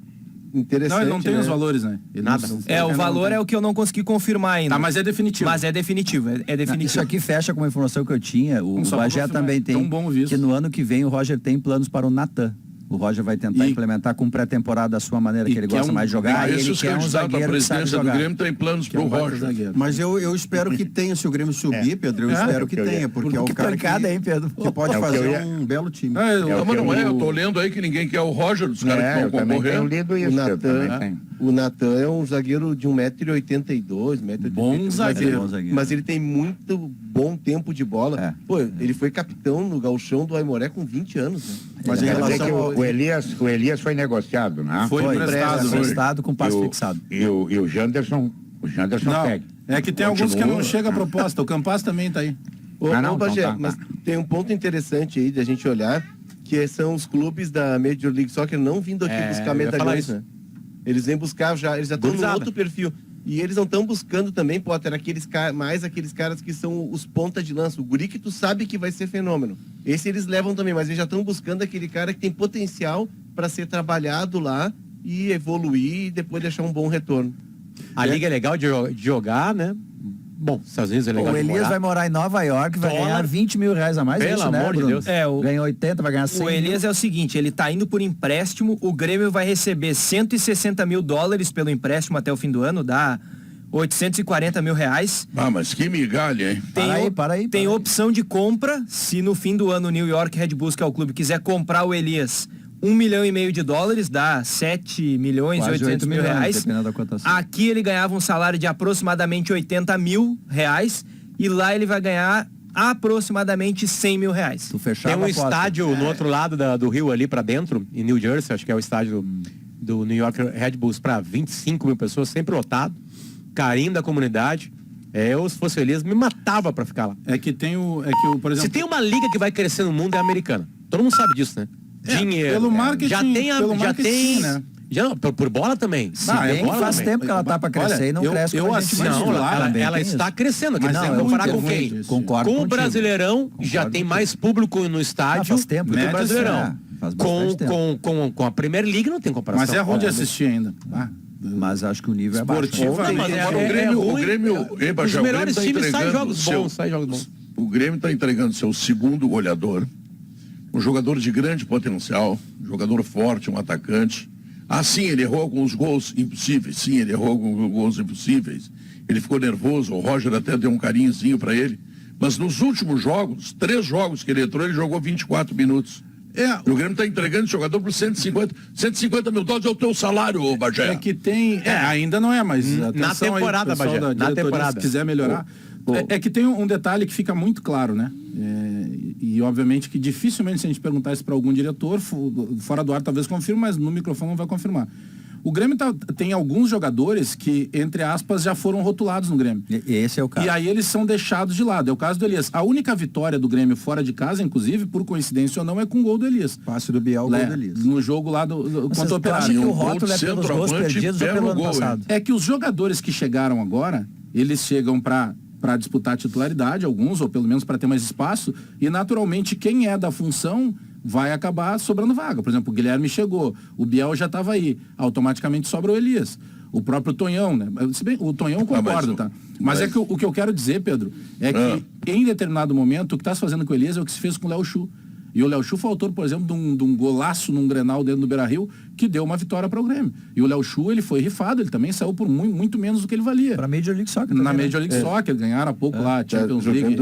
Interessante, Não, ele não tem né? os valores, né? Ele Nada. não- O valor é o que eu não consegui confirmar ainda. Tá, mas é definitivo. Mas é definitivo, é definitivo. Isso aqui fecha com uma informação que eu tinha. O Só pra Bagé confirmar. também tem. Tão bom ouvir isso. Que no ano que vem o Roger tem planos para o Natan. O Roger vai tentar E- implementar com pré-temporada a sua maneira E que ele quer gosta mais de jogar. Ah, E ele esses quer um candidatos à zagueiro que sabe presidência do jogar. Grêmio têm planos Que é para o um baita Roger. zagueiro. Mas eu espero que tenha, se o Grêmio subir, Pedro, eu espero que tenha, porque é o Que cara pancada, hein, Pedro? que pode É o que eu fazer ia- um belo time. Não, mas não é, eu tô lendo aí que ninguém quer o Roger, dos caras que eu vão também concorrer. tenho lido isso. eu também tenho. O Natan é um zagueiro de 1,82 m, Bom zagueiro. Bom zagueiro. Mas ele tem muito bom tempo de bola. É. Pô, ele foi capitão no gauchão do Aimoré com 20 anos, né? Mas em Quer dizer relação que ao... o Elias foi negociado, né? Foi emprestado. Emprestado com passe E o- fixado. E o Janderson Não, segue. é que tem alguns que Continua. não chega a proposta. O Campas também tá aí. Ô, Ah, não, ô, Bagé, então tá, mas tá. tem um ponto interessante aí de a gente olhar, que são os clubes da Major League Soccer não vindo aqui buscar eu ia falar medalhões, isso. né? Eles vêm buscar já, eles já estão no Gurizada. outro perfil. E eles não estão buscando também, Potter, aqueles caras que são os ponta de lança. O guri que tu sabe que vai ser fenômeno. Esse eles levam também, mas eles já estão buscando aquele cara que tem potencial para ser trabalhado lá e evoluir e depois deixar um bom retorno. A liga é legal de jogar, né? Bom, Estados Unidos é legal. O Elias vai morar em Nova York, vai ganhar 20 mil reais a mais. Pelo isso, né, amor de Bruno? Deus. Ganha 80, vai ganhar 100 O Elias é o seguinte, ele tá indo por empréstimo, o Grêmio vai receber 160 mil dólares pelo empréstimo até o fim do ano, dá 840 mil reais. Ah, mas que migalha, hein? Tem opção de compra, se no fim do ano o New York Red Bulls, que é o clube, quiser comprar o Elias, 1,5 milhão de dólares, dá 7 milhões e 800 mil reais. Aqui ele ganhava um salário de aproximadamente 80 mil reais e lá ele vai ganhar aproximadamente 100 mil reais. Tem um estádio no outro lado do rio ali pra dentro, em New Jersey, acho que é o estádio do New York Red Bulls, pra 25 mil pessoas, sempre lotado, carinho da comunidade. Eu, se fosse o Elias, me matava pra ficar lá. Por exemplo... Se tem uma liga que vai crescer no mundo, é a americana. Todo mundo sabe disso, né? Dinheiro. Pelo marketing, já tem, né? Já, por bola também. Faz tempo que ela tá pra crescer e não cresce. Ela está crescendo. Quer dizer, comparar com quem? Concordo com o Brasileirão, já tem mais público no estádio faz tempo, do que o Brasileirão. Com a Premier League não tem comparação. Mas é ruim de assistir ainda. Mas acho que o nível é baixo. O Grêmio, os melhores times saem jogos bons. O Grêmio está entregando seu segundo goleador, um jogador de grande potencial, um jogador forte, um atacante. Sim, ele errou alguns gols impossíveis. Sim, ele errou alguns gols impossíveis. Ele ficou nervoso, o Roger até deu um carinhozinho para ele. Mas nos últimos jogos, 3 jogos que ele entrou, ele jogou 24 minutos. O Grêmio está entregando esse jogador por 150 mil dólares é o teu salário, Bagé. É que tem... ainda não é, mas... Na temporada, Bagé. Na temporada. Se quiser melhorar... É que tem um detalhe que fica muito claro, né? E obviamente que dificilmente, se a gente perguntar isso para algum diretor, fora do ar talvez confirme, mas no microfone não vai confirmar. O Grêmio tem alguns jogadores que, entre aspas, já foram rotulados no Grêmio. Esse é o caso. E aí eles são deixados de lado. É o caso do Elias. A única vitória do Grêmio fora de casa, inclusive, por coincidência ou não, é com o gol do Elias. Passe do Biel, gol do Elias. No jogo lá contra o Operário. Acha que o rótulo é pelos gols perdidos ou pelo ano passado? É que os jogadores que chegaram agora, eles chegam para disputar a titularidade, alguns, ou pelo menos para ter mais espaço, e naturalmente quem é da função vai acabar sobrando vaga. Por exemplo, o Guilherme chegou, o Biel já estava aí, automaticamente sobra o Elias. O próprio Tonhão, né? Se bem, o Tonhão eu concordo, tá? Mas é que o que eu quero dizer, Pedro, é que em determinado momento o que está se fazendo com o Elias é o que se fez com o Léo Chu. E o Léo Chu foi autor, por exemplo, de um golaço num Grenal dentro do Beira-Rio que deu uma vitória para o Grêmio. E o Léo Chu, ele foi rifado, ele também saiu por muito menos do que ele valia. Para a Major League Soccer. Na Major League Soccer, ganharam há pouco lá, Champions League.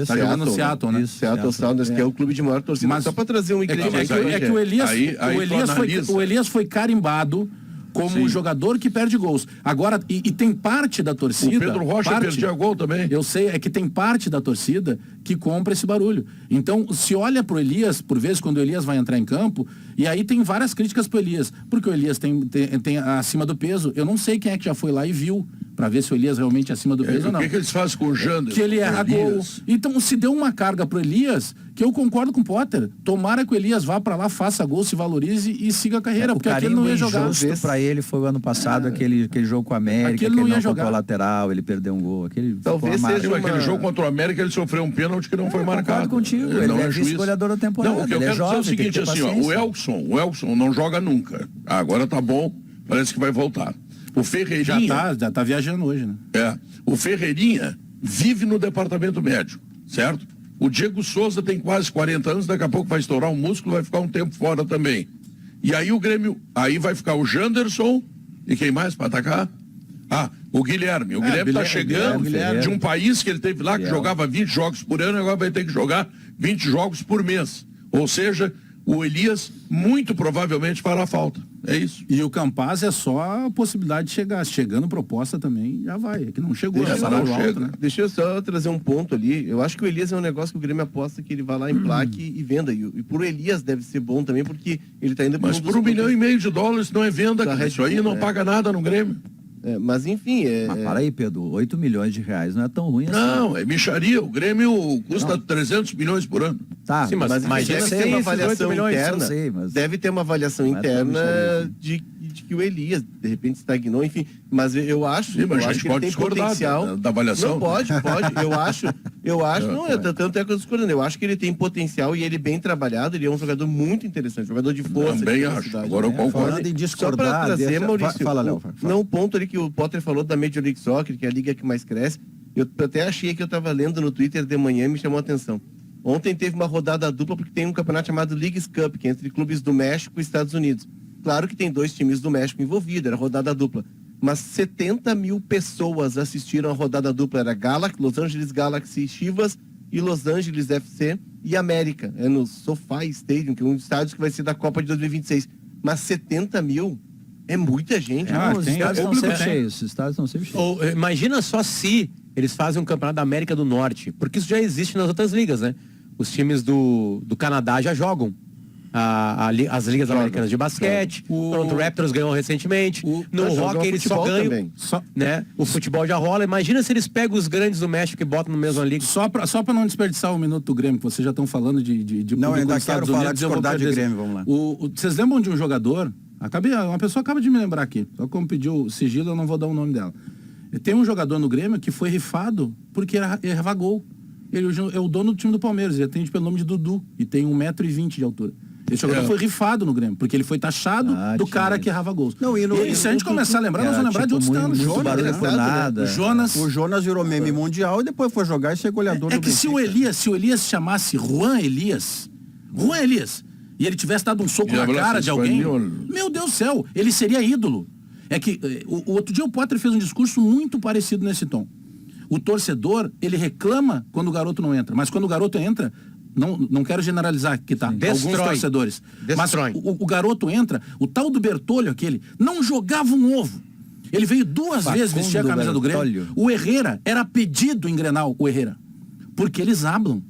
Tá jogando no Seattle, né? Seattle Sounders, que é o clube de maior torcida. Mas só para trazer um ingrediente. É que o Elias foi carimbado como um jogador que perde gols. Agora, e tem parte da torcida... O Pedro Rocha perdia gol também. Eu sei, é que tem parte da torcida que compra esse barulho. Então, se olha pro Elias, por vezes, quando o Elias vai entrar em campo, e aí tem várias críticas pro Elias, porque o Elias tem acima do peso. Eu não sei quem é que já foi lá e viu, para ver se o Elias realmente é acima do peso ou não. O que eles fazem com o Jander? Que ele erra gol. Então, se deu uma carga pro Elias, que eu concordo com o Potter, tomara que o Elias vá para lá, faça gol, se valorize e siga a carreira, porque aquele não ia jogar. Para ele foi o ano passado, aquele jogo com a América, que ele não jogar lateral, ele perdeu um gol. Talvez seja aquele jogo contra o América, ele sofreu um pênalti que não foi marcado. Contigo, ele é vice-goleador da temporada. Não, o que eu quero dizer é o seguinte, assim, o Elkson não joga nunca. Agora tá bom, parece que vai voltar. O Ferreirinha... Já tá viajando hoje, né? O Ferreirinha vive no departamento médico, certo? O Diego Souza tem quase 40 anos, daqui a pouco vai estourar um músculo, vai ficar um tempo fora também. E aí o Grêmio, aí vai ficar o Janderson, e quem mais para atacar? O Guilherme. O Guilherme está chegando de um país que ele teve lá, que jogava 20 jogos por ano, agora vai ter que jogar 20 jogos por mês. Ou seja, o Elias muito provavelmente fará falta. É isso. E o Campaz é só a possibilidade de chegar. Chegando proposta também, já vai. É que não chegou. Alto, né? Deixa eu só trazer um ponto ali. Eu acho que o Elias é um negócio que o Grêmio aposta que ele vai lá em plaque e venda. E por Elias deve ser bom também, porque ele está indo... Mas por $1,5 milhão não é venda, cara. Isso aí não paga nada no Grêmio. Mas enfim... Mas para aí, Pedro, 8 milhões de reais não é tão ruim assim. Não, é micharia. O Grêmio custa 300 milhões por ano. Tá, Sim, mas deve ter uma avaliação interna. Sei, mas... Deve ter uma avaliação Não é interna tão de que o Elias, de repente, estagnou, enfim. Mas eu acho, Sim, mas eu a acho gente que ele pode tem discordar potencial. da avaliação. Não, pode. Tanto é que eu discordando. Eu acho que ele tem potencial e ele bem trabalhado, ele é um jogador muito interessante, jogador de força. Também de acho. velocidade. Agora eu concordo. Falando em Só discordar... para trazer, Maurício, Fala, Léo. não, o ponto ali que o Potter falou da Major League Soccer, que é a liga que mais cresce, eu até achei que eu estava lendo no Twitter de manhã e me chamou a atenção. Ontem teve uma rodada dupla porque tem um campeonato chamado Leagues Cup, que é entre clubes do México e Estados Unidos. Claro que tem 2 times do México envolvidos, era rodada dupla. Mas 70 mil pessoas assistiram a rodada dupla. Era Los Angeles Galaxy Chivas e Los Angeles FC e América. É no SoFi Stadium, que é um estádio que vai ser da Copa de 2026. Mas 70 mil é muita gente. Os estádios estão sempre cheios. Os estádios estão sempre cheios. Ou, imagina só se eles fazem um campeonato da América do Norte, porque isso já existe nas outras ligas, né? Os times do Canadá já jogam as ligas americanas de basquete. O Toronto Raptors ganhou recentemente. No hockey eles só ganham. Né? O futebol já rola. Imagina se eles pegam os grandes do México e botam no mesmo liga. Só para não desperdiçar o minuto do Grêmio, que vocês já estão falando de Não, público ainda dos quero Estados falar Unidos, de discordar de Grêmio, vamos lá. Vocês lembram de um jogador? Uma pessoa acaba de me lembrar aqui. Só como pediu sigilo, eu não vou dar o nome dela. Tem um jogador no Grêmio que foi rifado porque errava gol. Ele é o dono do time do Palmeiras, ele atende pelo nome de Dudu e tem 1,20 m de altura. Esse jogador foi rifado no Grêmio, porque ele foi taxado do cara que errava gols. Não, e se a gente começar a lembrar, nós vamos lembrar de outros tantos. O Jonas virou meme mundial e depois foi jogar e ser goleador do que se o Elias chamasse Juan Elias, e ele tivesse dado um soco na cara de alguém, meu Deus do céu, ele seria ídolo. É que o outro dia o Potter fez um discurso muito parecido nesse tom. O torcedor, ele reclama quando o garoto não entra, mas quando o garoto entra, não quero generalizar que tá, alguns torcedores, mas o garoto entra, o tal do Bertolho, aquele, não jogava um ovo. Ele veio 2 vezes vestir a camisa do Grêmio. O Herrera era pedido em Grenal, porque eles hablam.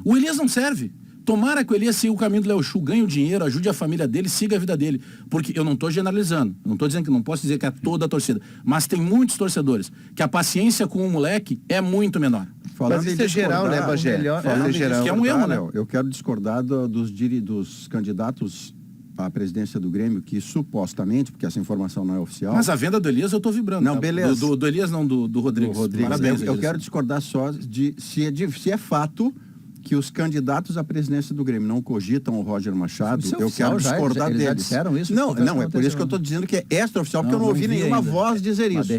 O Elias não serve. Tomara que o Elias siga o caminho do Léo Chu, ganhe o dinheiro, ajude a família dele, siga a vida dele. Porque eu não estou generalizando, não estou dizendo que não posso dizer que é toda a torcida, mas tem muitos torcedores que a paciência com o moleque é muito menor. Mas isso é geral, né, Bagé? Falando geral, que é um erro, né? Eu quero discordar dos candidatos à presidência do Grêmio, que supostamente, porque essa informação não é oficial... Mas a venda do Elias eu estou vibrando. Não, beleza. Do Elias não, do Rodrigues. Parabéns. Eu quero discordar só se é fato que os candidatos à presidência do Grêmio não cogitam o Roger Machado, eu quero discordar deles. Já disseram isso? Não, é por isso que eu estou dizendo que é extraoficial, porque eu não ouvi nenhuma voz dizer isso.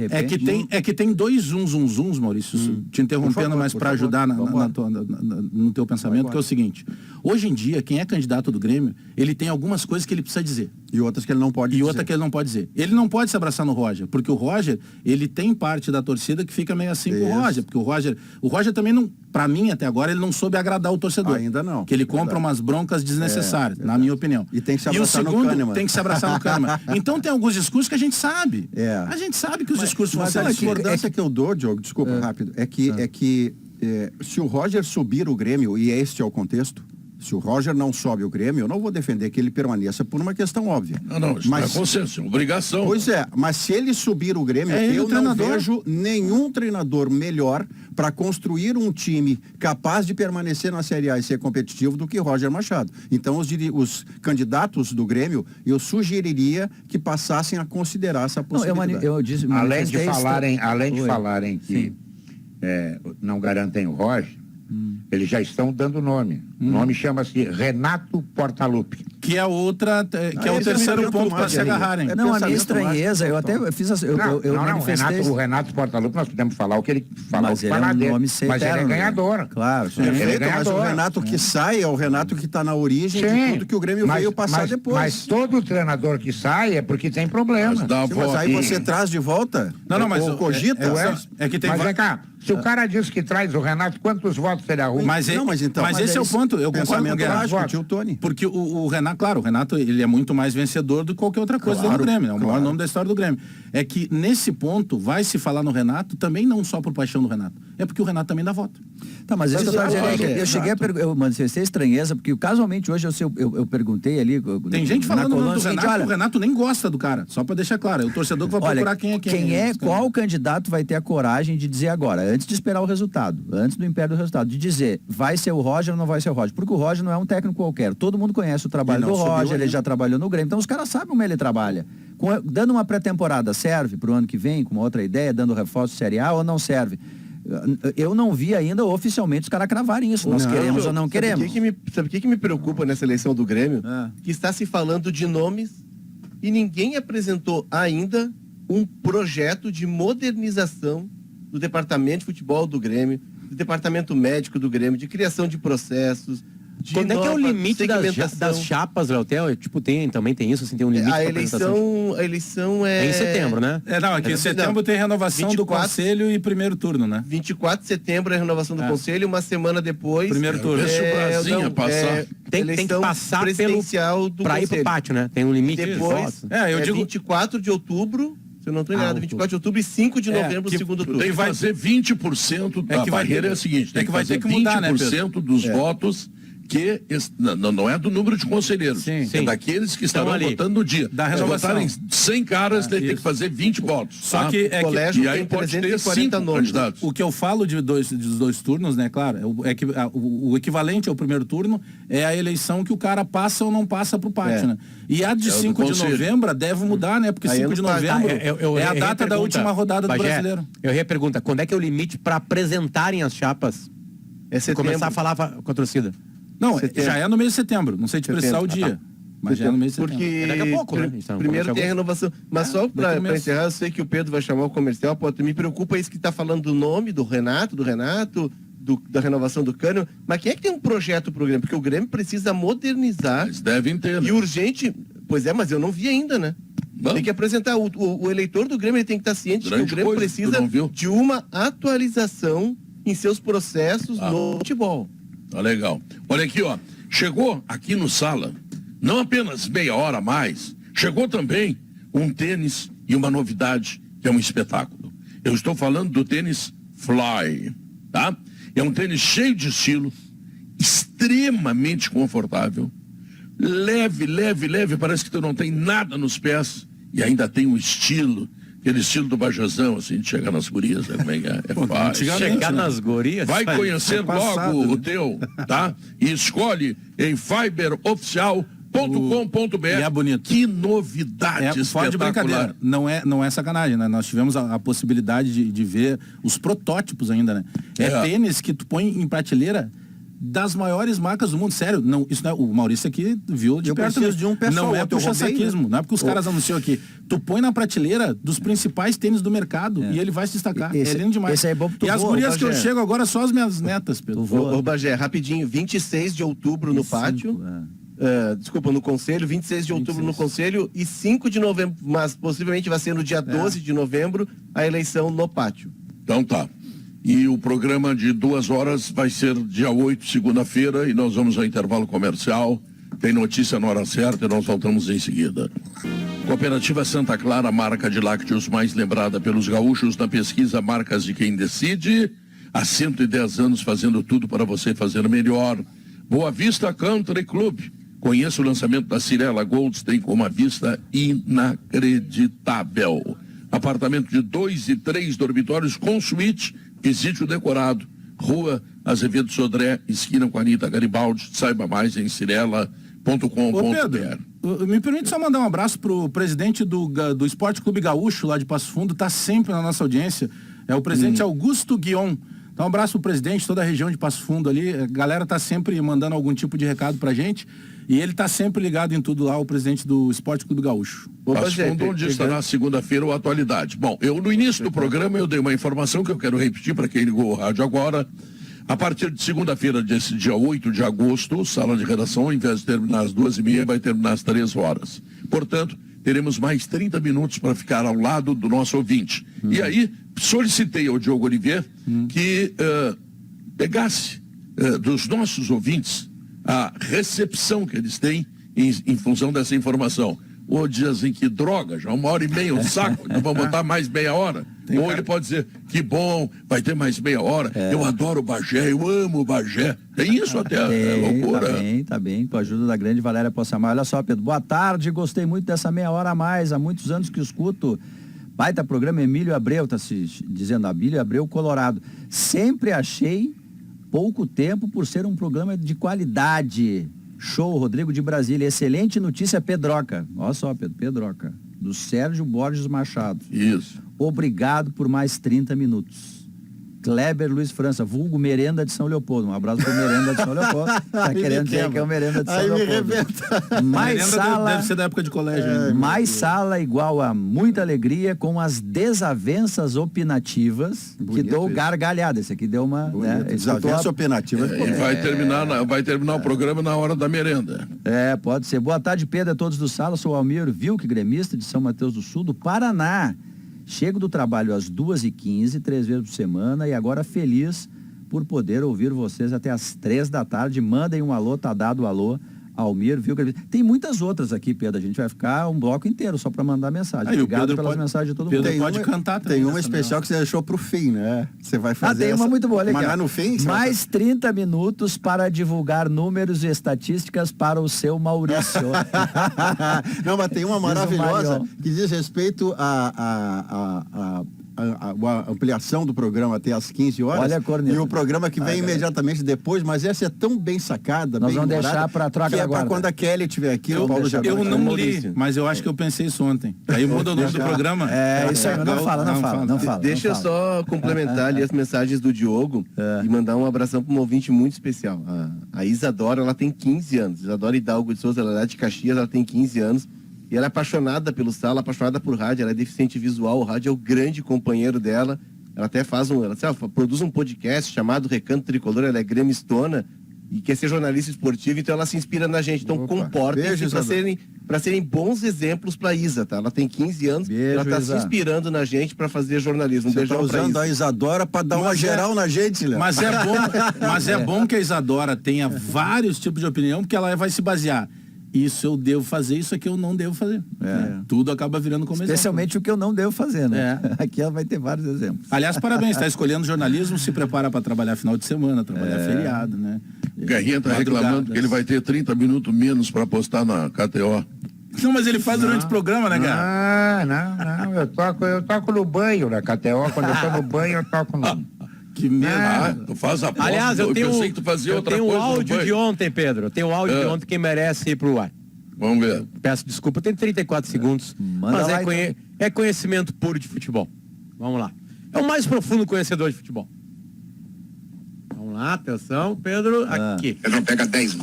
É que tem 2 zuns, Maurício, te interrompendo, mas para ajudar no teu pensamento, que é o seguinte: hoje em dia, quem é candidato do Grêmio, ele tem algumas coisas que ele precisa dizer. E outras que ele não pode dizer. E outra que ele não pode dizer. Ele não pode se abraçar no Roger, porque o Roger, ele tem parte da torcida que fica meio assim com o Roger, porque o Roger também não, para mim até agora, ele não soube agradar o torcedor. Ainda não. Que ele compra umas broncas desnecessárias, na minha opinião. E tem que se abraçar no Kahneman. Kahneman. Tem que se abraçar no Kahneman. Então tem alguns discursos que a gente sabe. A gente sabe que os discursos vão ser... A discordância que eu dou, Diogo, desculpa, rápido, é que se o Roger subir o Grêmio, e este é o contexto, se o Roger não sobe o Grêmio, eu não vou defender que ele permaneça por uma questão óbvia. Isso não é consenso, é obrigação. Pois é, mas se ele subir o Grêmio, eu não vejo nenhum treinador melhor para construir um time capaz de permanecer na Série A e ser competitivo do que Roger Machado. Então, os candidatos do Grêmio, eu sugeriria que passassem a considerar essa possibilidade. Além de falarem que não garantem o Roger, eles já estão dando nome. O nome chama-se Renato Portaluppi. Que é outra, que é o terceiro ponto para se agarrarem. Não, a minha estranheza, eu até fiz o Renato Portaluppi, nós podemos falar o que ele falou, mas ele é um nome mas ele é ganhador. Claro. Ele é ganhador. Mas o Renato que sai é o Renato que está na origem de tudo que o Grêmio veio passar depois. Mas todo treinador que sai é porque tem problema. Mas aí você traz de volta? Não, mas cogita? É que tem... Mas vem cá, se o cara diz que traz o Renato, quantos votos ele arruma? Mas esse é o ponto, eu concordo com o Guerra. Porque o Renato, claro, o Renato ele é muito mais vencedor do que qualquer outra coisa dentro do Grêmio, é o maior nome da história do Grêmio. É que nesse ponto vai se falar no Renato também não só por paixão do Renato, é porque o Renato também dá voto. Tá, mas isso que eu tava dizendo, eu cheguei eu manifestei estranheza, porque casualmente hoje eu perguntei ali... Tem gente falando no nome do Renato, olha, o Renato nem gosta do cara, só pra deixar claro, é o torcedor que vai procurar quem é. Qual candidato vai ter a coragem de dizer agora, antes de esperar o resultado, antes do império do resultado, de dizer, vai ser o Roger ou não vai ser o Roger? Porque o Roger não é um técnico qualquer, todo mundo conhece o trabalho do Roger, ele já trabalhou no Grêmio, então os caras sabem como ele trabalha. Dando uma pré-temporada, serve pro ano que vem, com uma outra ideia, dando reforço de Série A ou não serve? Eu não vi ainda oficialmente os caras cravarem isso, nós queremos ou não queremos. Sabe o que me preocupa nessa eleição do Grêmio? Que está se falando de nomes e ninguém apresentou ainda um projeto de modernização do departamento de futebol do Grêmio, do departamento médico do Grêmio, de criação de processos. Quando é que é o limite das chapas, Léo? Tipo, também tem isso, assim, tem um limite a eleição é... É em setembro, né? Aqui em setembro tem renovação 24, do conselho e primeiro turno, né? 24 de setembro é a renovação do conselho, uma semana depois... Primeiro turno. Tem que passar pra ir pro pátio, né? Tem um limite depois, de digo... 24 de outubro... Se eu não estou enganado, 24 de outubro e 5 de novembro, o segundo turno. Tem que fazer 20% da barreira, é o seguinte, tem que fazer 20% dos votos que não é do número de conselheiros, é daqueles que estarão votando no dia. Da renovação. Votarem 100 caras, tem que fazer 20 votos. Só que o colégio e aí pode ter 5 candidatos. O que eu falo dos dois turnos, né, claro, é que o equivalente ao primeiro turno é a eleição que o cara passa ou não passa pro pátio, né? E a de 5 de novembro deve mudar, né? Porque 5 de novembro é a data da última rodada do Brasileiro. Eu repergunta, quando é que é o limite para apresentarem as chapas? Começar a falar com a torcida. Não, já é no mês de setembro. Não sei te precisar o dia. Mas já é no mês de setembro. Porque daqui a pouco, né? Primeiro tem a renovação. Mas só para encerrar, eu sei que o Pedro vai chamar o comercial. Me preocupa isso que está falando do nome do Renato, da renovação do Cânio. Mas quem é que tem um projeto pro Grêmio? Porque o Grêmio precisa modernizar. Eles devem ter. E urgente. Pois é, mas eu não vi ainda, né? Não. Tem que apresentar. O eleitor do Grêmio ele tem que estar ciente que o Grêmio precisa de uma atualização em seus processos no futebol. Tá legal. Olha aqui, ó. Chegou aqui no Sala, não apenas meia hora a mais, chegou também um tênis e uma novidade, que é um espetáculo. Eu estou falando do tênis Fly, tá? É um tênis cheio de estilo, extremamente confortável, leve, parece que tu não tem nada nos pés e ainda tem um estilo. Aquele estilo do Bajazão, assim, de chegar nas gurias, né? Como é que é? É fácil. Chegar nas gurias? Vai conhecer logo o teu, tá? E escolhe em fiberoficial.com.br. E é bonito. Que novidade fora de brincadeira. Não é sacanagem, né? Nós tivemos a possibilidade de ver os protótipos ainda, né? Tênis que tu põe em prateleira das maiores marcas do mundo, sério, isso não é, o Maurício aqui viu de perto, de um pessoal, não é puxa-saquismo, não é porque os caras anunciam aqui, tu põe na prateleira dos principais tênis do mercado e ele vai se destacar, é lindo demais. Esse é bom e as gurias que eu chego agora só as minhas netas, Pedro. Ô Bagé, rapidinho, 26 de outubro no pátio, desculpa, no Conselho, 26 de outubro no Conselho e 5 de novembro, mas possivelmente vai ser no dia 12 de novembro, a eleição no pátio. Então tá. E o programa de 2 horas vai ser dia 8, segunda-feira, e nós vamos ao intervalo comercial. Tem notícia na hora certa e nós voltamos em seguida. Cooperativa Santa Clara, marca de lácteos mais lembrada pelos gaúchos na pesquisa Marcas de Quem Decide. Há 110 anos fazendo tudo para você fazer melhor. Boa Vista Country Club. Conheça o lançamento da Cirela Goldstein com uma vista inacreditável. Apartamento de 2 e 3 dormitórios com suíte. Visite o decorado. Rua Azevedo Sodré, esquina com a Anitta Garibaldi. Saiba mais em cirela.com.br. Pedro, me permite só mandar um abraço pro presidente do Esporte Clube Gaúcho, lá de Passo Fundo, tá sempre na nossa audiência. É o presidente Augusto Guion. Então, um abraço pro presidente, toda a região de Passo Fundo ali. A galera tá sempre mandando algum tipo de recado pra gente. E ele tá sempre ligado em tudo lá, o presidente do Esporte Clube Gaúcho. Passo Fundo, onde estará segunda-feira o Atualidade. Bom, no início do programa eu dei uma informação que eu quero repetir para quem ligou o rádio agora. A partir de segunda-feira, desse dia 8 de agosto, sala de redação, ao invés de terminar às 2h30, vai terminar às 3 horas. Portanto, teremos mais 30 minutos para ficar ao lado do nosso ouvinte. E aí, solicitei ao Diogo Oliveira que pegasse dos nossos ouvintes a recepção que eles têm em função dessa informação. Ou diz assim, que droga, já 1h30, um saco, então vamos botar mais meia hora. Ou ele pode dizer, que bom, vai ter mais meia hora, eu adoro o Bagé, eu amo o Bagé. Tem isso até, é loucura. Tá bem, com a ajuda da grande Valéria Possamar. Olha só, Pedro, boa tarde, gostei muito dessa meia hora a mais, há muitos anos que escuto. Baita programa, Emílio Abreu, tá se dizendo, Abílio Abreu, Colorado. Sempre achei pouco tempo por ser um programa de qualidade. Show, Rodrigo de Brasília. Excelente notícia, Pedroca. Olha só, Pedro, Pedroca. Do Sérgio Borges Machado. Isso. Obrigado por mais 30 minutos. Kleber Luiz França, vulgo Merenda de São Leopoldo. Um abraço pro Merenda de São Leopoldo. Tá querendo dizer que é o Merenda de São Leopoldo. Mais sala... Deve ser da época de colégio. Mais sala igual a muita alegria com as desavenças opinativas. Bonito, que dou gargalhada. Esse aqui deu uma... Né, desavença opinativa. E vai terminar o programa na hora da merenda. Pode ser. Boa tarde, Pedro, a todos do Sala. Sou Almir Vilk, gremista de São Mateus do Sul, do Paraná. Chego do trabalho às 2h15, 3 vezes por semana, e agora feliz por poder ouvir vocês até às 3 da tarde. Mandem um alô, tá dado o alô. Almir, viu? Tem muitas outras aqui, Pedro. A gente vai ficar um bloco inteiro só para mandar mensagem. Obrigado pelas mensagens de todo mundo. Pedro pode cantar também. Tem uma especial que você deixou pro fim, né? Você vai fazer tem uma muito boa, legal. Mas no fim... Mais 30 minutos para divulgar números e estatísticas para o seu Maurício. Não, mas tem uma maravilhosa que diz respeito a ampliação do programa até às 15 horas. Olha a corneta. E o programa que vem imediatamente depois, mas essa é tão bem sacada, nós bem vamos deixar para troca que da é para quando a Kelly estiver aqui, o Paulo já Eu não li, mas eu acho que eu pensei isso ontem. Aí muda o nome do programa. Isso aí, não fala. Deixa eu só complementar ali as mensagens do Diogo e mandar um abração para uma ouvinte muito especial. A Isadora, ela tem 15 anos. Isadora Hidalgo de Souza, ela é lá de Caxias, ela tem 15 anos. E ela é apaixonada pelo Sala, apaixonada por rádio, ela é deficiente visual, o rádio é o grande companheiro dela. Ela até ela produz um podcast chamado Recanto Tricolor, ela é gremistona e quer ser jornalista esportiva, então ela se inspira na gente. Então comportem-se para serem bons exemplos para Isa, tá? Ela tem 15 anos, ela está se inspirando na gente para fazer jornalismo. Você está usando a Isadora para dar uma geral na gente, Léo. Mas é bom que a Isadora tenha vários tipos de opinião, porque ela vai se basear. Isso eu devo fazer, isso aqui eu não devo fazer. Tudo acaba virando como especialmente exemplo. O que eu não devo fazer, né? Aqui ela vai ter vários exemplos. Aliás, parabéns, está escolhendo jornalismo, se prepara para trabalhar final de semana, trabalhar feriado, né? Garrinha está reclamando que ele vai ter 30 minutos menos para postar na KTO. Não, mas ele faz durante o programa, né, Garra? Não, eu toco no banho na KTO, quando eu tô no banho eu toco no... Que medo. Tu faz a aposta. Aliás, eu pensei que tu fazia outra coisa. Tem um áudio de ontem, Pedro. Tem um áudio de ontem que merece ir pro ar. Vamos ver. Peço desculpa, tem 34 segundos. Mas é conhecimento puro de futebol. Vamos lá. É o mais profundo conhecedor de futebol. Vamos lá, atenção, Pedro. Aqui. Pedro pega 10.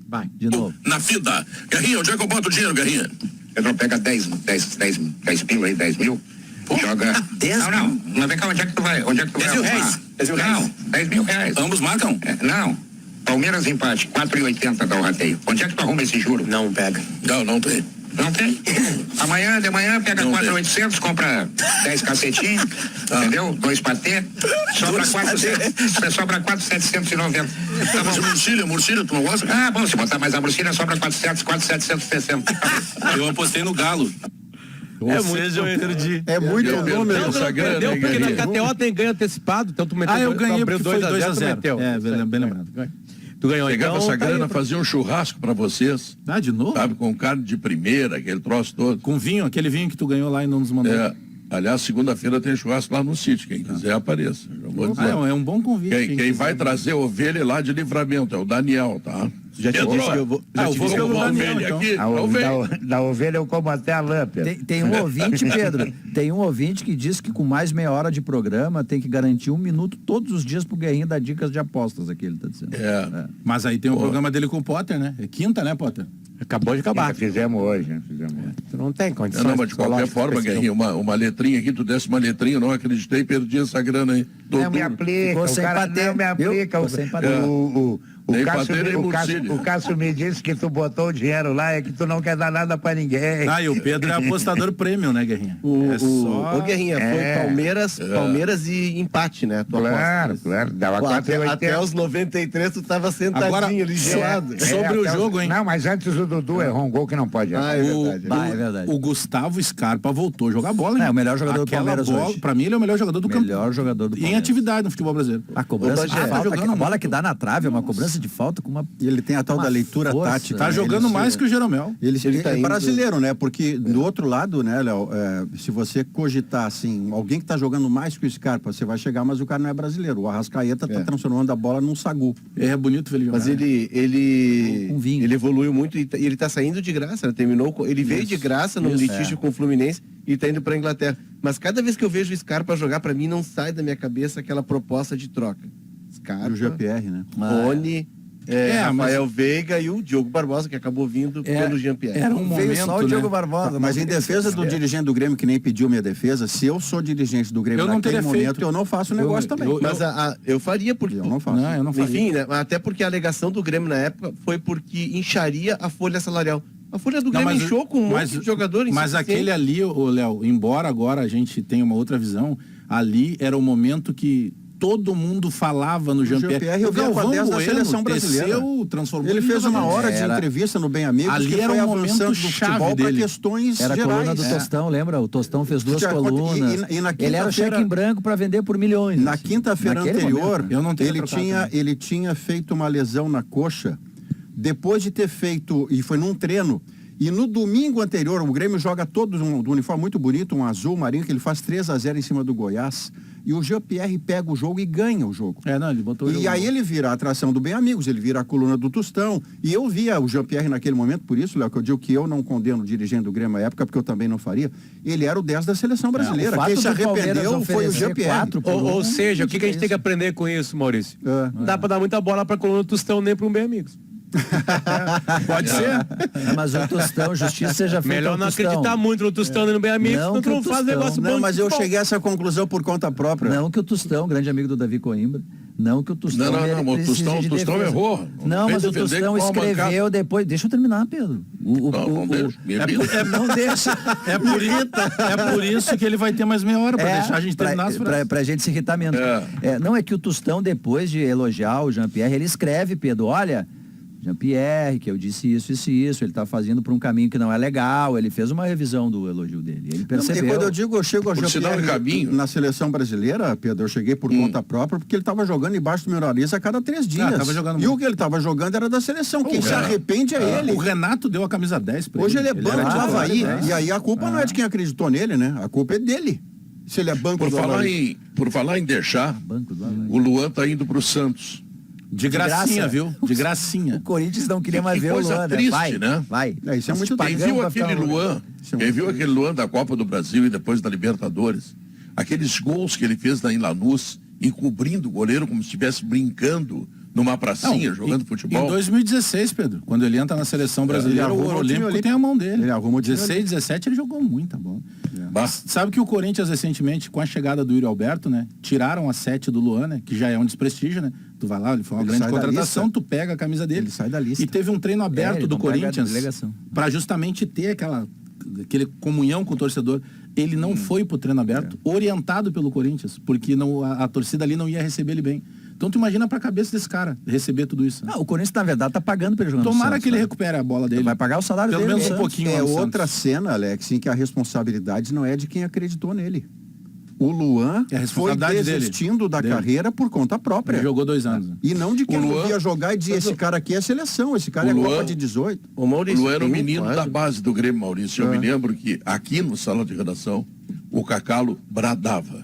Vai. De novo. Na fita. Garrinha, onde é que eu boto o dinheiro, Garrinha? Pedro pega 10 mil aí, 10 mil. Joga. 10 mil? Não, vem cá, onde é que tu vai? 10 mil reais. 10 mil reais? Não, 10 mil reais. Ambos marcam? Não. Palmeiras empate, 4,80 dá o rateio. Onde é que tu arruma esse juro? Não pega. Não tem. Não tem? De manhã pega 4,800, compra 10 cacetinhos, entendeu? 2 patê, sobra 4,790. Tá bom. Murcilha, tu não gosta? Bom, se botar mais a murcilha, sobra 4,760. Eu apostei no Galo. Eu perdi. É muito número. Perdeu porque na KTO tem ganho antecipado, então tu meteu eu ganhei porque foi 2-0. Bem lembrado. Tu ganhou. Pegava então, essa grana, fazia um churrasco pra vocês. De novo? Sabe, com carne de primeira, aquele troço todo. Com vinho, aquele vinho que tu ganhou lá e não nos mandou. Aliás, segunda-feira tem churrasco lá no sítio, quem quiser apareça. É um bom convite. Quem vai trazer ovelha lá de Livramento é o Daniel, tá? Já te disse que eu vou... eu vou pelo Daniel, então. Aqui, da ovelha eu como até a lâmpada. Tem um ouvinte, Pedro, tem um ouvinte que diz que com mais meia hora de programa tem que garantir 1 minuto todos os dias pro Guerrinho dar dicas de apostas, aqui ele tá dizendo. Mas aí tem o programa dele com o Potter, né? É quinta, né, Potter? Acabou de acabar. Fizemos hoje. Tu não tem condições. Não, mas de qualquer forma, Guerrinho, uma letrinha aqui, tu desse uma letrinha, eu não acreditei, perdi essa grana aí. Não me aplica, Ficou sem o cara bater, não me aplica. Ficou sem bater. O Nem Pateira e Murcílio. O Cássio me disse que tu botou o dinheiro lá, é que tu não quer dar nada pra ninguém. Ah, e o Pedro é apostador premium, né, Guerrinha? O Guerrinha, foi Palmeiras e empate, né? Claro. Dava 4,80. Até os 93 tu tava sentadinho Agora, ali gelado. Sobre o jogo, hein? Não, mas antes o Dudu errou um gol que não pode errar. É verdade. O Gustavo Scarpa voltou a jogar bola, hein? É o melhor jogador do Palmeiras hoje. Pra mim, ele é o melhor jogador do campo. Melhor jogador do Palmeiras. Em atividade no futebol brasileiro. A cobrança de falta, jogando a bola que dá na trave é uma cobrança de falta com uma... E ele tem a tal da leitura força, tática. Tá né? jogando mais que o Jeromel. Ele tá é indo... brasileiro, né? Porque do outro lado, né, Léo, se você cogitar assim, alguém que tá jogando mais que o Scarpa, você vai chegar, mas o cara não é brasileiro. O Arrascaeta tá transformando a bola num sagu. É bonito ver ele jogar. Mas ele Um vinho. ele evoluiu muito e ele tá saindo de graça, né? Ele veio de graça no litígio com o Fluminense e tá indo pra Inglaterra. Mas cada vez que eu vejo o Scarpa jogar, pra mim não sai da minha cabeça aquela proposta de troca. Scarpa, E o GPR, né? Rony, Rafael Veiga e o Diogo Barbosa, que acabou vindo pelo Jean-Pierre. Era um Veio momento, só o né? Diogo Barbosa. Mas em defesa do dirigente do Grêmio, que nem pediu minha defesa, se eu sou dirigente do Grêmio Eu não naquele teria momento, feito. eu não faço o negócio também. Mas eu faria, porque... Eu não faço. Não, eu não faria. Enfim, né? Até porque a alegação do Grêmio na época foi porque incharia a folha salarial. A folha do Grêmio inchou com um monte de jogadores. Mas aquele ali, Léo, embora agora a gente tenha uma outra visão, ali era o momento que todo mundo falava no Jean-Pierre. Eu vi com a 10 da seleção brasileira. Transformou. Ele fez uma hora de entrevista no Bem Amigos Ali que era foi um avançando momento do chave futebol para dele. questões Era a gerais. coluna do Tostão, lembra? O Tostão fez duas Tinha- colunas. e na Ele era o cheque quinta-feira- em branco para vender por milhões. Na assim. quinta-feira Naquele anterior, momento, Eu não teria ele trocado tinha, também. ele tinha feito uma lesão na coxa, depois de ter feito, e foi num treino, e no domingo anterior, o Grêmio joga todos do uniforme muito bonito, um azul marinho, que ele faz 3-0 em cima do Goiás, e o Jean-Pierre pega o jogo e ganha o jogo. Ele botou o E jogo. aí ele vira a atração do Bem Amigos, ele vira a coluna do Tostão. E eu via o Jean-Pierre naquele momento, por isso, Léo, que eu digo que eu não condeno o dirigente do Grêmio à época, porque eu também não faria. Ele era o 10 da seleção brasileira. o fato Quem se do Palmeiras arrependeu foi o oferecer Jean-Pierre. 4 por Ou um, seja, o que a gente tem que aprender com isso, Maurício? Não dá pra dar muita bola pra coluna do Tostão nem pra um Bem Amigos. Pode ser. Mas o Tostão, justiça seja feita Melhor ao não Tostão. acreditar muito no Tostão nem no Bem Amigos, Não senão que tu o não faz Tostão- negócio bom. Não, de mas eu futebol. cheguei a essa conclusão por conta própria. Não que o Tostão, grande amigo do Davi Coimbra, não que o Tostão... Não, ele o precise Tostão- de o Tostão defesa. errou. Não, Fez mas o defender Tostão com a escreveu bancada. depois... Deixa eu terminar, Pedro. Não deixa. Não deixa. É por isso que ele vai ter mais meia hora pra deixar a gente terminar as frases. pra gente se irritar menos. Não, é que o Tostão, depois de elogiar o Jean-Pierre, ele escreve, Pedro, olha... Jean-Pierre, que eu disse isso, ele tá fazendo por um caminho que não é legal, ele fez uma revisão do elogio dele, ele percebeu. E quando eu digo, eu chego ao Por sinal de Jean-Pierre caminho. na seleção brasileira, Pedro, eu cheguei por conta própria, porque ele estava jogando embaixo do meu nariz a cada 3 dias. tava jogando E o muito. que ele estava jogando era da seleção. Quem se arrepende é ele. O Renato deu a camisa 10 pra Hoje ele é era banco do titular, Havaí. né? E aí a culpa não é de quem acreditou nele, né? A culpa é dele. Se ele é banco Por do falar Havaí. em deixar, Banco do Havaí. o Luan tá indo pro Santos. De gracinha, graça. viu? De gracinha. O Corinthians não queria mais Que ver o coisa Luan, triste, vai, né? vai. Isso é muito Quem triste. viu pra aquele ficar- Luan, quem viu aquele Luan da Copa do Brasil e depois da Libertadores, aqueles gols que ele fez em Lanús, encobrindo o goleiro como se estivesse brincando numa pracinha, jogando futebol. Em 2016, Pedro, quando ele entra na seleção brasileira, Ele o arrumou o time Olímpico olímpico. tem a mão dele. Ele arrumou o time 16, 17, ele jogou muita bola. Bah. Sabe que o Corinthians, recentemente, com a chegada do Yuri Alberto, né? Tiraram a 7 do Luan, né? Que já é um desprestígio, né? Tu vai lá, ele foi uma Ele grande sai da contratação, lista. tu pega a camisa dele. Ele sai da lista. E teve um treino aberto ele do não pega a Corinthians delegação. para justamente ter aquele comunhão com o torcedor. Ele não foi pro treino aberto, orientado pelo Corinthians, porque a torcida ali não ia receber ele bem. Então tu imagina pra cabeça desse cara receber tudo isso. Né? O Corinthians, na verdade, tá pagando pra ele jogar no Tomara Santos, que ele né? recupere a bola dele. Vai pagar o salário Pelo dele. menos no um Santos. pouquinho. É lá no outra Santos. cena, Alex, em que a responsabilidade não é de quem acreditou nele. O Luan É a foi responsabilidade desistindo da dele. carreira por conta própria. Ele jogou 2 anos. né? E não de quem O não Luan- ia jogar e dizia, esse cara aqui é seleção, esse cara O é Luan- Copa de 18. Ô, O Maurício, Luan era o tem menino quase- da base do Grêmio, Maurício. Eu me lembro que aqui no sala de redação, o Cacalo bradava.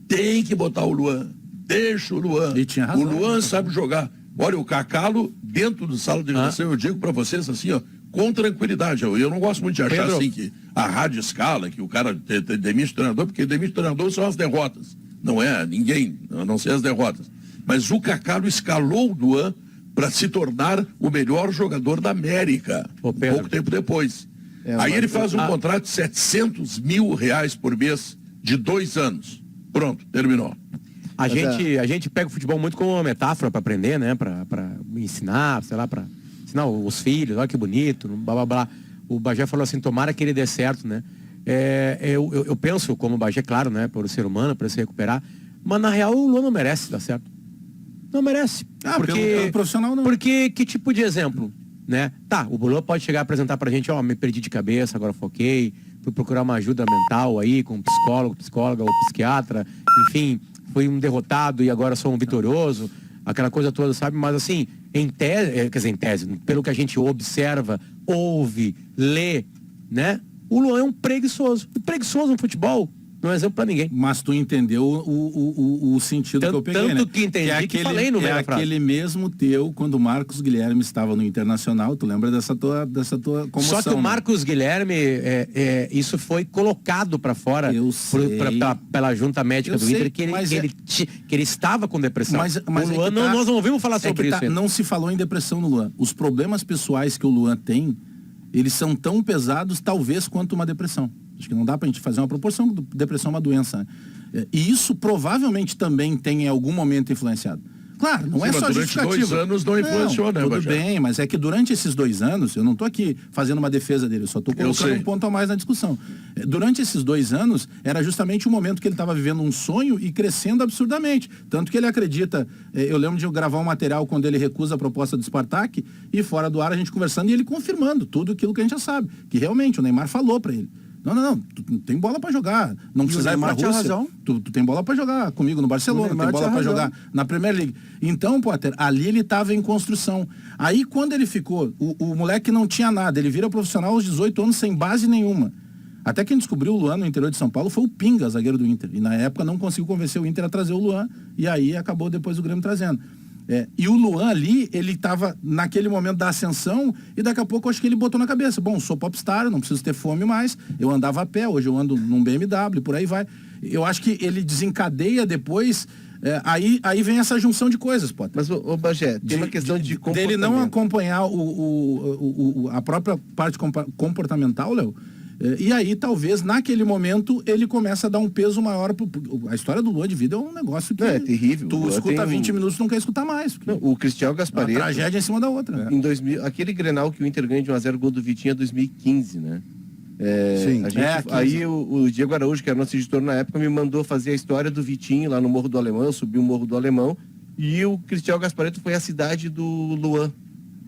Tem que botar o Luan. Deixa o Luan. E tinha razão. O Luan sabe jogar. Olha, o Cacalo, dentro do sala de redação, eu digo pra vocês assim, ó, com tranquilidade. Eu não gosto muito de achar Pedro. assim que a rádio escala, que o cara demite o treinador, porque demite o treinador são as derrotas. Não é ninguém, a não ser as derrotas. Mas o Cacalo escalou o Luan para se tornar o melhor jogador da América. Ô, Pedro. Pouco tempo depois. Aí ele faz um contrato de R$700 mil por mês de 2 anos. Pronto, terminou. A gente pega o futebol muito como uma metáfora para aprender, né? Para ensinar, sei lá, para ensinar os filhos, olha que bonito, blá blá blá. O Bagé falou assim, tomara que ele dê certo, né? Eu penso, como o Bagé, claro, né? Por ser humano, para se recuperar, mas na real o Luan não merece dar certo. Não merece. Porque pelo profissional não. Porque que tipo de exemplo, né? Tá, o Luan pode chegar a apresentar pra gente, me perdi de cabeça, agora foquei, fui procurar uma ajuda mental aí com um psicólogo, psicóloga ou psiquiatra, enfim, fui um derrotado e agora sou um vitorioso, aquela coisa toda, sabe? Mas assim, em tese, pelo que a gente observa, ouve, lê, né? O Luan é um preguiçoso. Preguiçoso no futebol não é exemplo pra ninguém. Mas tu entendeu o sentido que eu peguei, tanto né? que entendi que falei no meio da frase. Aquele mesmo teu, quando o Marcos Guilherme estava no Internacional, tu lembra dessa tua comoção? Só que o Marcos Guilherme, isso foi colocado pra fora pela junta médica do Inter, que ele estava com depressão. Mas o Luan, nós não ouvimos falar sobre isso. Não se falou em depressão no Luan. Os problemas pessoais que o Luan tem, eles são tão pesados, talvez, quanto uma depressão. Acho que não dá pra gente fazer uma proporção. Depressão é uma doença, né? E isso provavelmente também tem em algum momento influenciado. Claro, não é só justificativa. Durante 2 anos não influenciou, né, tudo Bagé? bem, mas é que durante esses 2 anos, eu não tô aqui fazendo uma defesa dele, eu só tô colocando um ponto a mais na discussão. Durante esses 2 anos, era justamente o momento que ele estava vivendo um sonho e crescendo absurdamente. Tanto que ele acredita, eu lembro de eu gravar um material quando ele recusa a proposta do Spartak, e fora do ar a gente conversando e ele confirmando tudo aquilo que a gente já sabe, que realmente o Neymar falou para ele. Não, tu tem bola pra jogar. Não precisa ir pra Rússia. Tu tem bola pra jogar comigo no Barcelona, tem bola pra jogar na Premier League. Então, Potter, ali ele tava em construção. Aí quando ele ficou, o moleque não tinha nada, ele vira profissional aos 18 anos sem base nenhuma. Até quem descobriu o Luan no interior de São Paulo foi o Pinga, zagueiro do Inter. E na época não conseguiu convencer o Inter a trazer o Luan, e aí acabou depois o Grêmio trazendo. E o Luan ali, ele estava naquele momento da ascensão e daqui a pouco eu acho que ele botou na cabeça, bom, sou popstar, não preciso ter fome mais, eu andava a pé, hoje eu ando num BMW, por aí vai. Eu acho que ele desencadeia depois, aí vem essa junção de coisas, Potter. Mas, Bagé, tem uma questão de comportamento. Dele não acompanhar a própria parte comportamental, Léo. E aí, talvez, naquele momento, ele começa a dar um peso maior. A história do Luan de vida é um negócio que... É terrível. Tu escuta 20 minutos e não quer escutar mais. Não, o Cristiano Gasparetto... Uma tragédia em cima da outra. Em 2000, aquele Grenal que o Inter ganha de 1-0, gol do Vitinho, é 2015, né? Sim. Aí o Diego Araújo, que era nosso editor na época, me mandou fazer a história do Vitinho lá no Morro do Alemão. Eu subi o Morro do Alemão. E o Cristiano Gasparetto foi a cidade do Luan.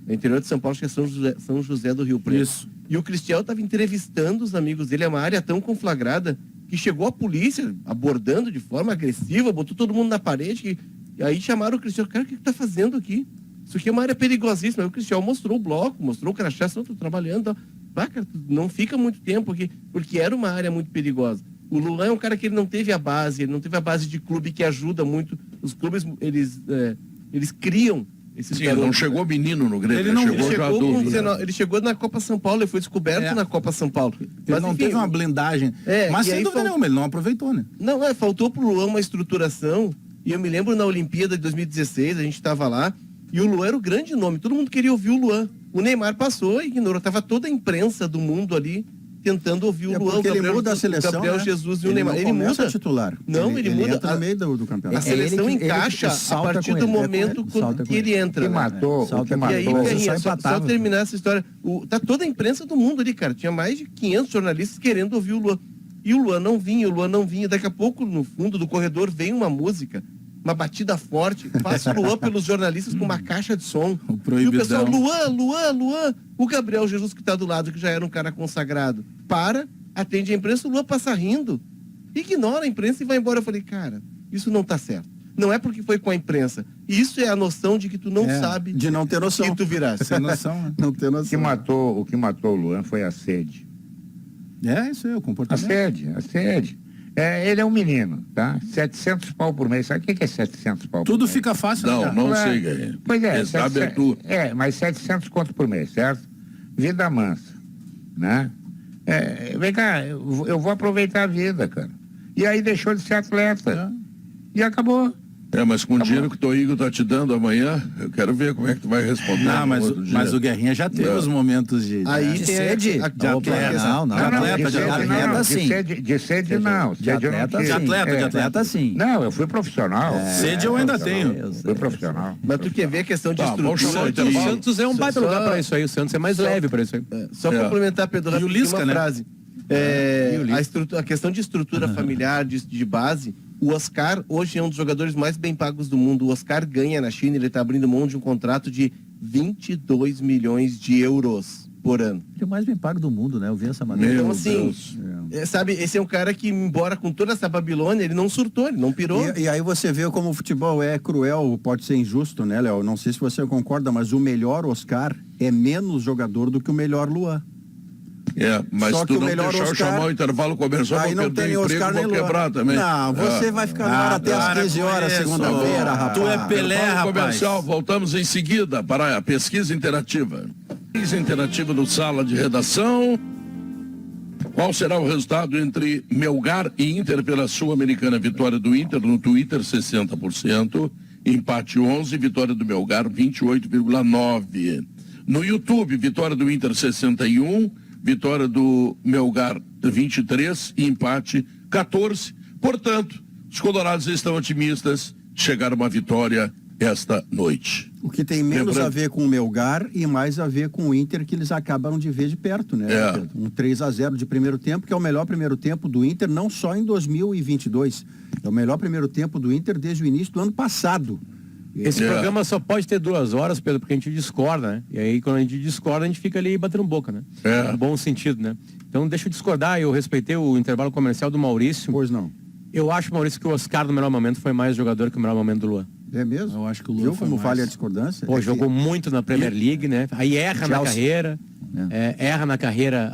No interior de São Paulo, acho que é São José do Rio Preto. Isso. E o Cristiano estava entrevistando os amigos dele, é uma área tão conflagrada que chegou a polícia abordando de forma agressiva, botou todo mundo na parede, e aí chamaram o Cristiano, cara, o que tá fazendo aqui? Isso aqui é uma área perigosíssima. Aí o Cristiano mostrou o bloco, mostrou o crachá, estou trabalhando. Cara, não fica muito tempo aqui, porque era uma área muito perigosa. O Luan é um cara que ele não teve a base de clube que ajuda muito. Os clubes, eles criam esses Sim, garotos. não chegou menino no Grêmio, Ele chegou na Copa São Paulo, ele foi descoberto na Copa São Paulo. Ele não teve uma blindagem. Mas sem dúvida nenhuma, ele não aproveitou, né? Não, faltou pro Luan uma estruturação. E eu me lembro na Olimpíada de 2016, a gente estava lá, e o Luan era o grande nome, todo mundo queria ouvir o Luan. O Neymar passou e ignorou, tava toda a imprensa do mundo ali tentando ouvir o Luan. Porque ele muda a seleção, Gabriel né? Jesus e o Neymar. Ele muda titular. Não, ele muda. Entra no meio do campeonato. A seleção encaixa a partir do momento que ele entra. Que matou, E aí, Guerrinha, só terminar essa história. Tá toda a imprensa do mundo ali, cara. Tinha mais de 500 jornalistas querendo ouvir o Luan. E o Luan não vinha. Daqui a pouco, no fundo do corredor, vem uma música, uma batida forte, passa o Luan pelos jornalistas com uma caixa de som. E o pessoal, Luan. O Gabriel Jesus, que tá do lado, que já era um cara consagrado, atende a imprensa, o Luan passa rindo. Ignora a imprensa e vai embora. Eu falei, cara, isso não tá certo. Não é porque foi com a imprensa. Isso é a noção de que tu não sabe... De não ter noção. Que tu virasse. Sem noção, né? Não ter noção. O que matou o Luan foi a sede. Isso aí, o comportamento. A sede. Ele é um menino, tá? 700 pau por mês. Sabe o que é 700 pau por mês? Tudo fica fácil. Não sei, Guerrinha. Pois é. Abertura. Mas 700 conto por mês, certo? Vida mansa, né? Vem cá, eu vou aproveitar a vida, cara. E aí deixou de ser atleta. E acabou. Mas com o dinheiro que o Toigo tá te dando amanhã, eu quero ver como é que tu vai responder. Não, mas o Guerrinha já teve os momentos de... Aí De tem sede? a De atleta? Não, De atleta sim. De sede não. De atleta sim. De atleta sim. Não, eu fui profissional. Sede eu ainda tenho. Eu Fui profissional. Mas tu quer ver a questão de vamos chamar estrutura. o O Santos é um baita lugar para isso aí. O Santos é mais leve para isso aí. Só complementar, Pedro, E o rapidinho Lisca, uma né? frase. A questão de estrutura familiar, de base, o Oscar hoje é um dos jogadores mais bem pagos do mundo. O Oscar ganha na China, ele está abrindo mão de um contrato de 22 milhões de euros por ano. Que é o mais bem pago do mundo, né? Eu vi essa maneira. Então, assim, sabe, esse é um cara que, embora com toda essa Babilônia, ele não surtou, ele não pirou. E aí você vê como o futebol é cruel, pode ser injusto, né, Léo? Não sei se você concorda, mas o melhor Oscar é menos jogador do que o melhor Luan. Mas Só tu que o não melhor deixar eu Oscar... chamar o intervalo comercial, Aí vou não perder tem o Oscar emprego, nem vou Luan. quebrar também. Não, você vai ficar no ar até às 15 horas, segunda-feira, rapaz. Tu é Pelé, Intervalo rapaz. comercial, voltamos em seguida para a pesquisa interativa. Pesquisa interativa do Sala de Redação. Qual será o resultado entre Melgar e Inter pela Sul-Americana? Vitória do Inter no Twitter, 60%. Empate 11%, vitória do Melgar, 28,9%. No YouTube, vitória do Inter, 61%. Vitória do Melgar, 23%. E empate, 14%. Portanto, os colorados estão otimistas de chegar a uma vitória esta noite. O que tem menos a ver com o Melgar e mais a ver com o Inter, que eles acabaram de ver de perto, né? Pedro? Um 3-0 de primeiro tempo, que é o melhor primeiro tempo do Inter, não só em 2022. É o melhor primeiro tempo do Inter desde o início do ano passado. Esse programa só pode ter 2 horas, Pedro, porque a gente discorda, né? E aí, quando a gente discorda, a gente fica ali batendo boca, né? No bom sentido, né? Então, deixa eu discordar. Eu respeitei o intervalo comercial do Maurício. Pois não. Eu acho, Maurício, que o Oscar, no melhor momento, foi mais jogador que o melhor momento do Luan. É mesmo? Eu acho que o Luan Viu foi como mais. vale a discordância? Pô, É jogou muito na Premier League, né? Aí erra na carreira. Erra na carreira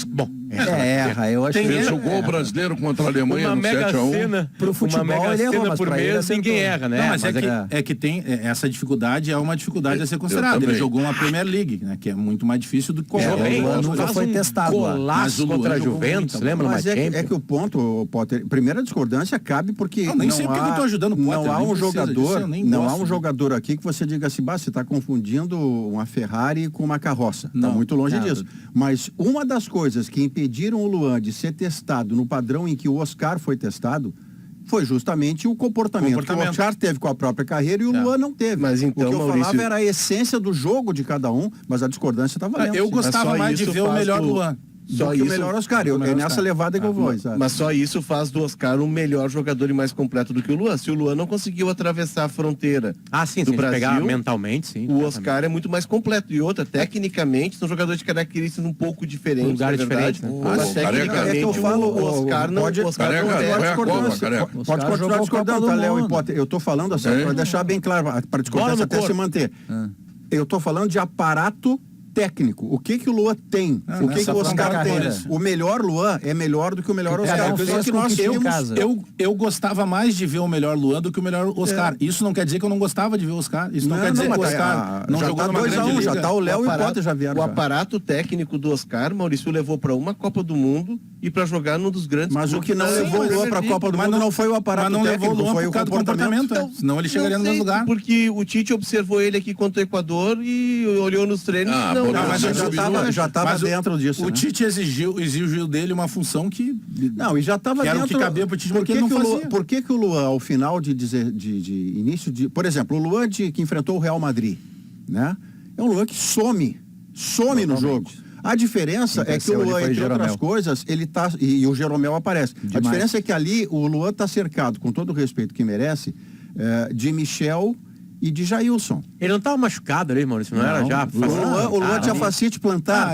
Bom, Erra, eu acho que Fez o gol brasileiro contra a Alemanha uma no mega 7-1. cena, Pro futebol, uma mega ele errou, cena mas por pra ele mês, ninguém acertou. erra, né? Não, mas é que tem essa dificuldade, é uma dificuldade a ser considerada. Ele jogou uma Premier League, né? Que é muito mais difícil do que qualquer Jogou, Luan nunca faz foi um testado lá. golaço Mas o Luan contra a jogou Juventus, muito, lembra? Mas numa é Champions? que o ponto, Potter, primeira discordância cabe porque nem sei porque que eu tô ajudando o Potter, não há nem um precisa jogador, disso, eu nem não há gosto. um jogador aqui que você diga assim, você está confundindo uma Ferrari com uma carroça. Está Não, muito longe nada. disso. Mas uma das coisas que impediram o Luan de ser testado no padrão em que o Oscar foi testado foi justamente o comportamento que o Oscar teve com a própria carreira e o Luan não teve. Mas então, o que eu Maurício... falava era a essência do jogo de cada um, mas a discordância está valendo. Eu sim. gostava só mais de isso ver o faz melhor do- Luan. Só do que isso- o melhor Oscar. É nessa Oscar. levada que eu vou. sabe? Mas só isso faz do Oscar um melhor jogador e mais completo do que o Luan. Se o Luan não conseguiu atravessar a fronteira Sim, do se a gente Brasil, pegar mentalmente, sim. o Oscar é muito mais completo. E outra, tecnicamente, são jogadores de características um pouco diferentes. Lugares na verdade. diferentes, né? Mas Careca, é que eu falo, o Oscar não, pode- o Oscar Careca, não vai é. a Copa, discordância. Careca. Pode Oscar continuar jogou discordando, Copa tá, do Léo e Mundo. Potter? Eu tô falando assim, para deixar bem claro, para a Bola discordância no até corpo. se manter. Eu tô falando de aparato técnico. O que o Luan tem? O que nessa o Oscar própria tem? carreira. O melhor Luan é melhor do que o melhor Oscar. um Só fez que com nós que tinha em tínhamos... casa. Eu gostava mais de ver o melhor Luan do que o melhor Oscar. Isso não quer dizer que eu não gostava de ver o Oscar. Isso não, quer dizer que o mas Oscar não já jogou tá numa 2 a grande 1, liga. já tá o Léo e o Potter já vieram. O já. aparato técnico do Oscar, Maurício, levou para uma Copa do Mundo e para jogar num dos grandes Mas o clubes que não da levou o Luan Premier para a League. Copa do Mundo não foi o aparato Mas não levou o técnico, Luan foi por o causa do comportamento. comportamento. Senão ele chegaria no Não mesmo sei, lugar. Porque o Tite observou ele aqui contra o Equador e olhou nos treinos. Não, mas já tava Mas dentro disso. O né? Tite exigiu dele uma função que... Não, e já estava Que era o dentro. que cabia pro Tite, por porque que ele que não o Luan, fazia? por que que o Luan, ao final de início de... Por exemplo, o Luan que enfrentou o Real Madrid, né? É um Luan que some no jogo. A diferença é que o Luan, entre outras coisas, ele tá... E o Jeromel aparece. A diferença é que ali o Luan está cercado, com todo o respeito que merece, de Michel e de Jailson. Ele não estava machucado ali, Maurício, não era já? O Luan tinha fascite plantar.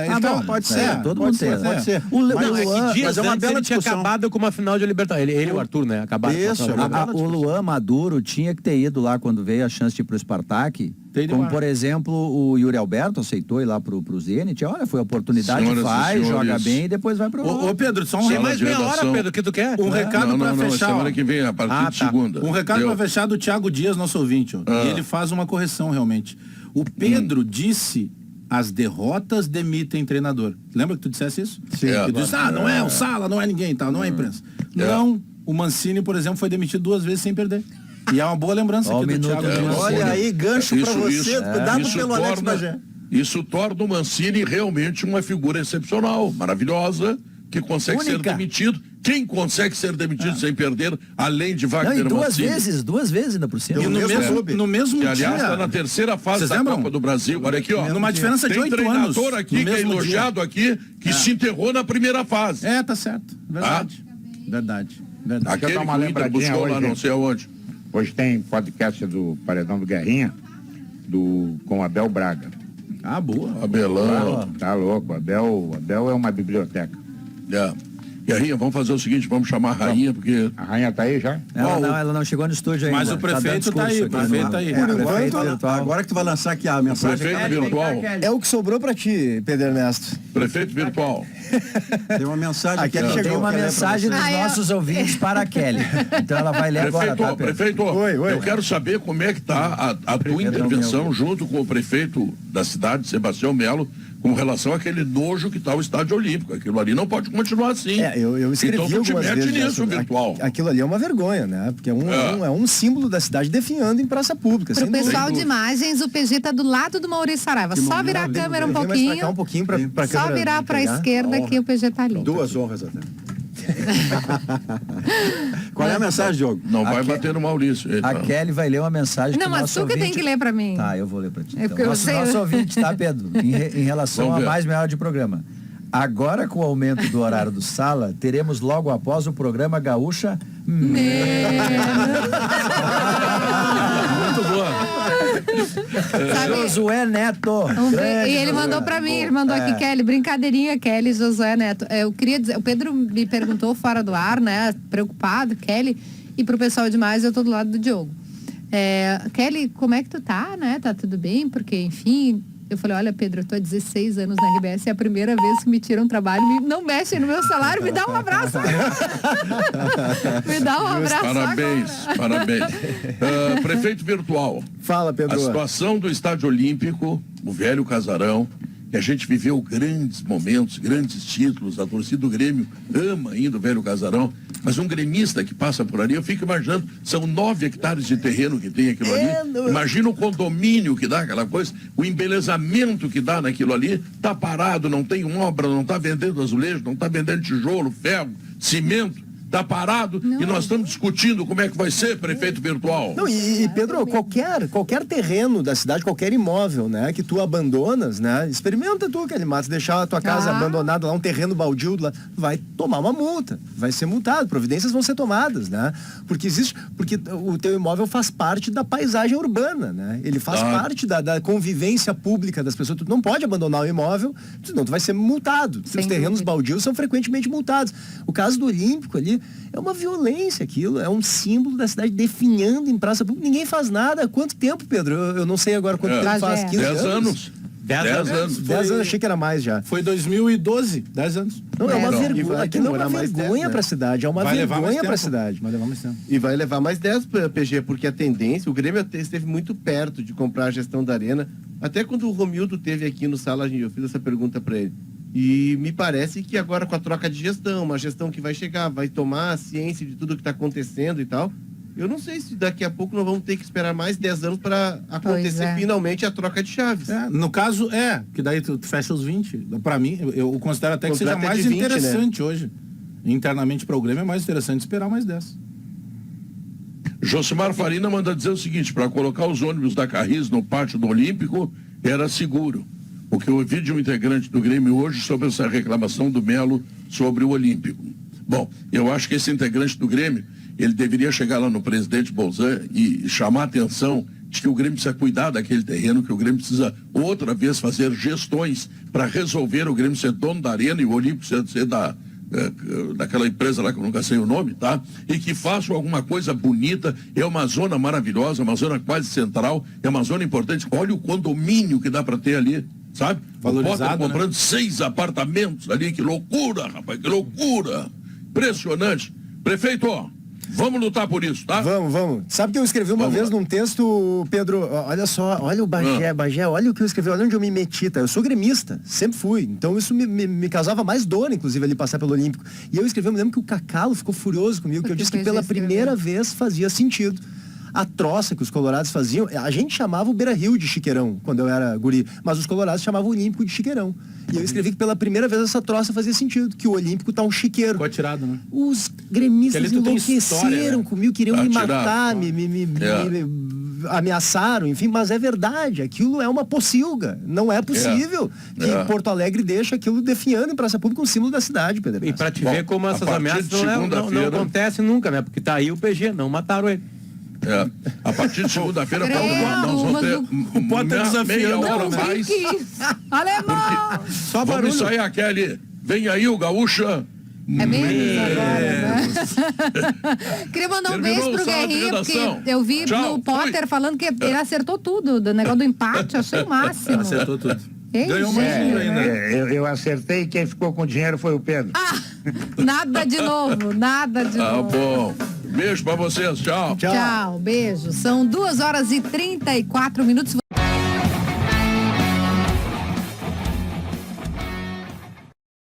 Pode ser. todo mundo tem. Pode ser. O Luan- Mas- É que dias mas é uma antes bela ele tinha discussão. acabado com uma final de Libertadores. Ele e o Arthur, né? Acabaram com a Isso, final de é uma Libertadores. O Luan Maduro tinha que ter ido lá quando veio a chance de ir pro Spartak. Como, por exemplo, o Yuri Alberto aceitou ir lá pro Zenit. Olha, foi a oportunidade, Senhoras e vai, senhores. joga bem e depois vai pro Ô, Pedro, só um Tem Sala mais de meia hora, redação. Pedro, o que tu quer? Um recado pra fechar. semana ó. que vem, a partir de segunda. Um recado Deu. para fechar do Thiago Dias, nosso ouvinte. Ó. E ele faz uma correção, realmente. O Pedro disse: as derrotas demitem treinador. Lembra que tu dissesse isso? Sim. Que tu disse, não é o Sala, não é ninguém e tal, não é a imprensa. Não, o Mancini, por exemplo, foi demitido 2 vezes sem perder. E é uma boa lembrança aqui do Thiago. Olha aí, gancho para você, dado pelo Alex Bagé. Isso torna o Mancini realmente uma figura excepcional, maravilhosa, que consegue ser demitido. Quem consegue ser demitido sem perder, além de Wagner Mancini? Duas vezes ainda por cima. E no mesmo que, dia. aliás, está na terceira fase da Copa do Brasil. Olha aqui, ó. Numa diferença de 8 anos. Tem treinador aqui que é elogiado aqui, que se enterrou na primeira fase. Tá certo. Verdade. Verdade. Aquele que o Inter buscou lá, não sei aonde. Hoje tem podcast do Paredão do Guerrinha, com Abel Braga. Boa. Abelão. Tá louco, Abel é uma biblioteca. Guerrinha, vamos fazer o seguinte, vamos chamar a rainha, porque... A rainha tá aí já? Ela não chegou no estúdio ainda. Mas o prefeito tá aí, Agora que tu vai lançar aqui a mensagem... Prefeito virtual. É o que sobrou pra ti, Pedro Ernesto. Prefeito virtual. Tem uma mensagem aqui. Tem uma mensagem dos nossos ouvintes para a Kelly. Então ela vai ler agora, tá, Pedro? Prefeito, eu quero saber como é que está a tua intervenção junto com o prefeito da cidade, Sebastião Melo, com relação àquele nojo que está o Estádio Olímpico. Aquilo ali não pode continuar assim. Eu escrevi então, tu te algumas mete vezes nisso, virtual. Aquilo ali é uma vergonha, né? Porque é um símbolo da cidade definhando em praça pública. Pro pessoal de imagens, o PG tá do lado do Maurício Saraiva. Só virar a câmera um pouquinho. Só virar para a esquerda que o PG tá ali. 2 honras até. Qual é a mensagem, Diogo? Não vai bater no Maurício. A Kelly vai ler uma mensagem Não, mas tu que tem que ler pra mim. Tá, eu vou ler pra ti. Então. Nosso ouvinte, tá, Pedro? Em relação a mais meia hora de programa. Agora, com o aumento do horário do Sala, teremos logo após o programa Gaúcha... Muito boa. Josué Neto. E ele mandou pra mim, ele mandou aqui, Kelly, brincadeirinha, Kelly, Josué Neto. Eu queria dizer, o Pedro me perguntou fora do ar, né, preocupado, Kelly, e pro pessoal demais, eu tô do lado do Diogo. Kelly, como é que tu tá, né? Tá tudo bem? Porque, enfim... Eu falei, olha, Pedro, eu tô há 16 anos na RBS, é a primeira vez que me tiram um trabalho, não mexem no meu salário, me dá um abraço. Me dá um abraço. Parabéns. Prefeito virtual. Fala, Pedro. A situação do Estádio Olímpico, o velho casarão, que a gente viveu grandes momentos, grandes títulos, a torcida do Grêmio ama ainda o velho casarão, mas um gremista que passa por ali, eu fico imaginando, são 9 hectares de terreno que tem aquilo ali, imagina o condomínio que dá aquela coisa, o embelezamento que dá naquilo ali, tá parado, não tem obra, não tá vendendo azulejo, não tá vendendo tijolo, ferro, cimento, tá parado e nós estamos discutindo como é que vai ser, prefeito virtual. Não, e Pedro, qualquer terreno da cidade, qualquer imóvel, né, que tu abandonas, né, experimenta tu, Kelly Matos, deixar a tua casa abandonada lá, um terreno baldio lá, vai tomar uma multa, vai ser multado, providências vão ser tomadas, né, porque o teu imóvel faz parte da paisagem urbana, né, ele faz parte da convivência pública das pessoas, tu não pode abandonar o imóvel, senão tu vai ser multado. Os terrenos baldios são frequentemente multados. O caso do Olímpico ali, é uma violência aquilo, é um símbolo da cidade definhando em praça pública. Ninguém faz nada. Quanto tempo, Pedro? Eu não sei agora quanto tempo faz. 15 10 anos. 10 anos. 10 anos, achei que era mais já. Foi 2012, 10 anos. Não, é uma vergonha. Aquilo é uma vergonha para a cidade. É uma vergonha para a cidade. Vai levar mais tempo. E vai levar mais 10, PG, porque a tendência, o Grêmio esteve muito perto de comprar a gestão da Arena. Até quando o Romildo teve aqui no Sala, eu fiz essa pergunta para ele. E me parece que agora com a troca de gestão, uma gestão que vai chegar, vai tomar a ciência de tudo que está acontecendo e tal, eu não sei se daqui a pouco nós vamos ter que esperar mais 10 anos para acontecer finalmente a troca de chaves. No caso, que daí tu fecha os 20. Para mim, eu considero até que seja mais 20, interessante, né? Hoje. Internamente para o Grêmio é mais interessante esperar mais 10. Josimar Farina manda dizer o seguinte, para colocar os ônibus da Carris no pátio do Olímpico era seguro. O que eu ouvi de um integrante do Grêmio hoje sobre essa reclamação do Melo sobre o Olímpico. Bom, eu acho que esse integrante do Grêmio, ele deveria chegar lá no presidente Bolzan e chamar a atenção de que o Grêmio precisa cuidar daquele terreno, que o Grêmio precisa outra vez fazer gestões para resolver o Grêmio ser dono da Arena e o Olímpico ser daquela empresa lá que eu nunca sei o nome, tá? E que façam alguma coisa bonita, é uma zona maravilhosa, uma zona quase central, é uma zona importante. Olha o condomínio que dá para ter ali. Sabe? Valorizado, comprando 6 apartamentos ali, que loucura, rapaz, que loucura. Impressionante. Prefeito, vamos lutar por isso, tá? Vamos. Sabe que eu escrevi uma vez num texto, Pedro, olha só, olha o Bagé, olha o que eu escrevi, olha onde eu me meti, tá? Eu sou gremista, sempre fui, então isso me causava mais dor, inclusive, ali passar pelo Olímpico. E eu escrevi, eu me lembro que o Cacalo ficou furioso comigo, que eu disse que pela primeira vez fazia sentido a troça que os colorados faziam. A gente chamava o Beira-Rio de Chiqueirão, quando eu era guri, mas os colorados chamavam o Olímpico de Chiqueirão. E eu escrevi que pela primeira vez essa troça fazia sentido, que o Olímpico tá um chiqueiro. Ficou atirado, né? Os gremistas Porque ali tu tem enlouqueceram história, né? comigo, queriam me Atirado. matar, me ameaçaram, enfim, mas é verdade, aquilo é uma pocilga. Não é possível que Porto Alegre deixe aquilo definhando em praça pública um símbolo da cidade, Pedro. E pra te Bom, ver como a essas partir ameaças de não acontecem nunca, né? Porque tá aí o PG, não mataram ele. A partir de segunda-feira, Credo, nós vamos ter o Potter meia hora Não, mais. Alemão! Só barulho. Vamos ensaiar, Kelly. Vem aí o Gaúcha. É menos agora, né? Queria mandar um Terminou beijo o pro Sala de Guerrinho, porque Redação. eu vi Tchau, no Potter fui. falando que ele acertou tudo, do negócio do empate, achei o máximo. Acertou tudo. Ei, Ganhou mais gente. um ainda. Eu acertei e quem ficou com o dinheiro foi o Pedro. Nada de novo, nada de Tá novo. bom. Beijo pra vocês. Tchau. Tchau, beijo. São 2h34.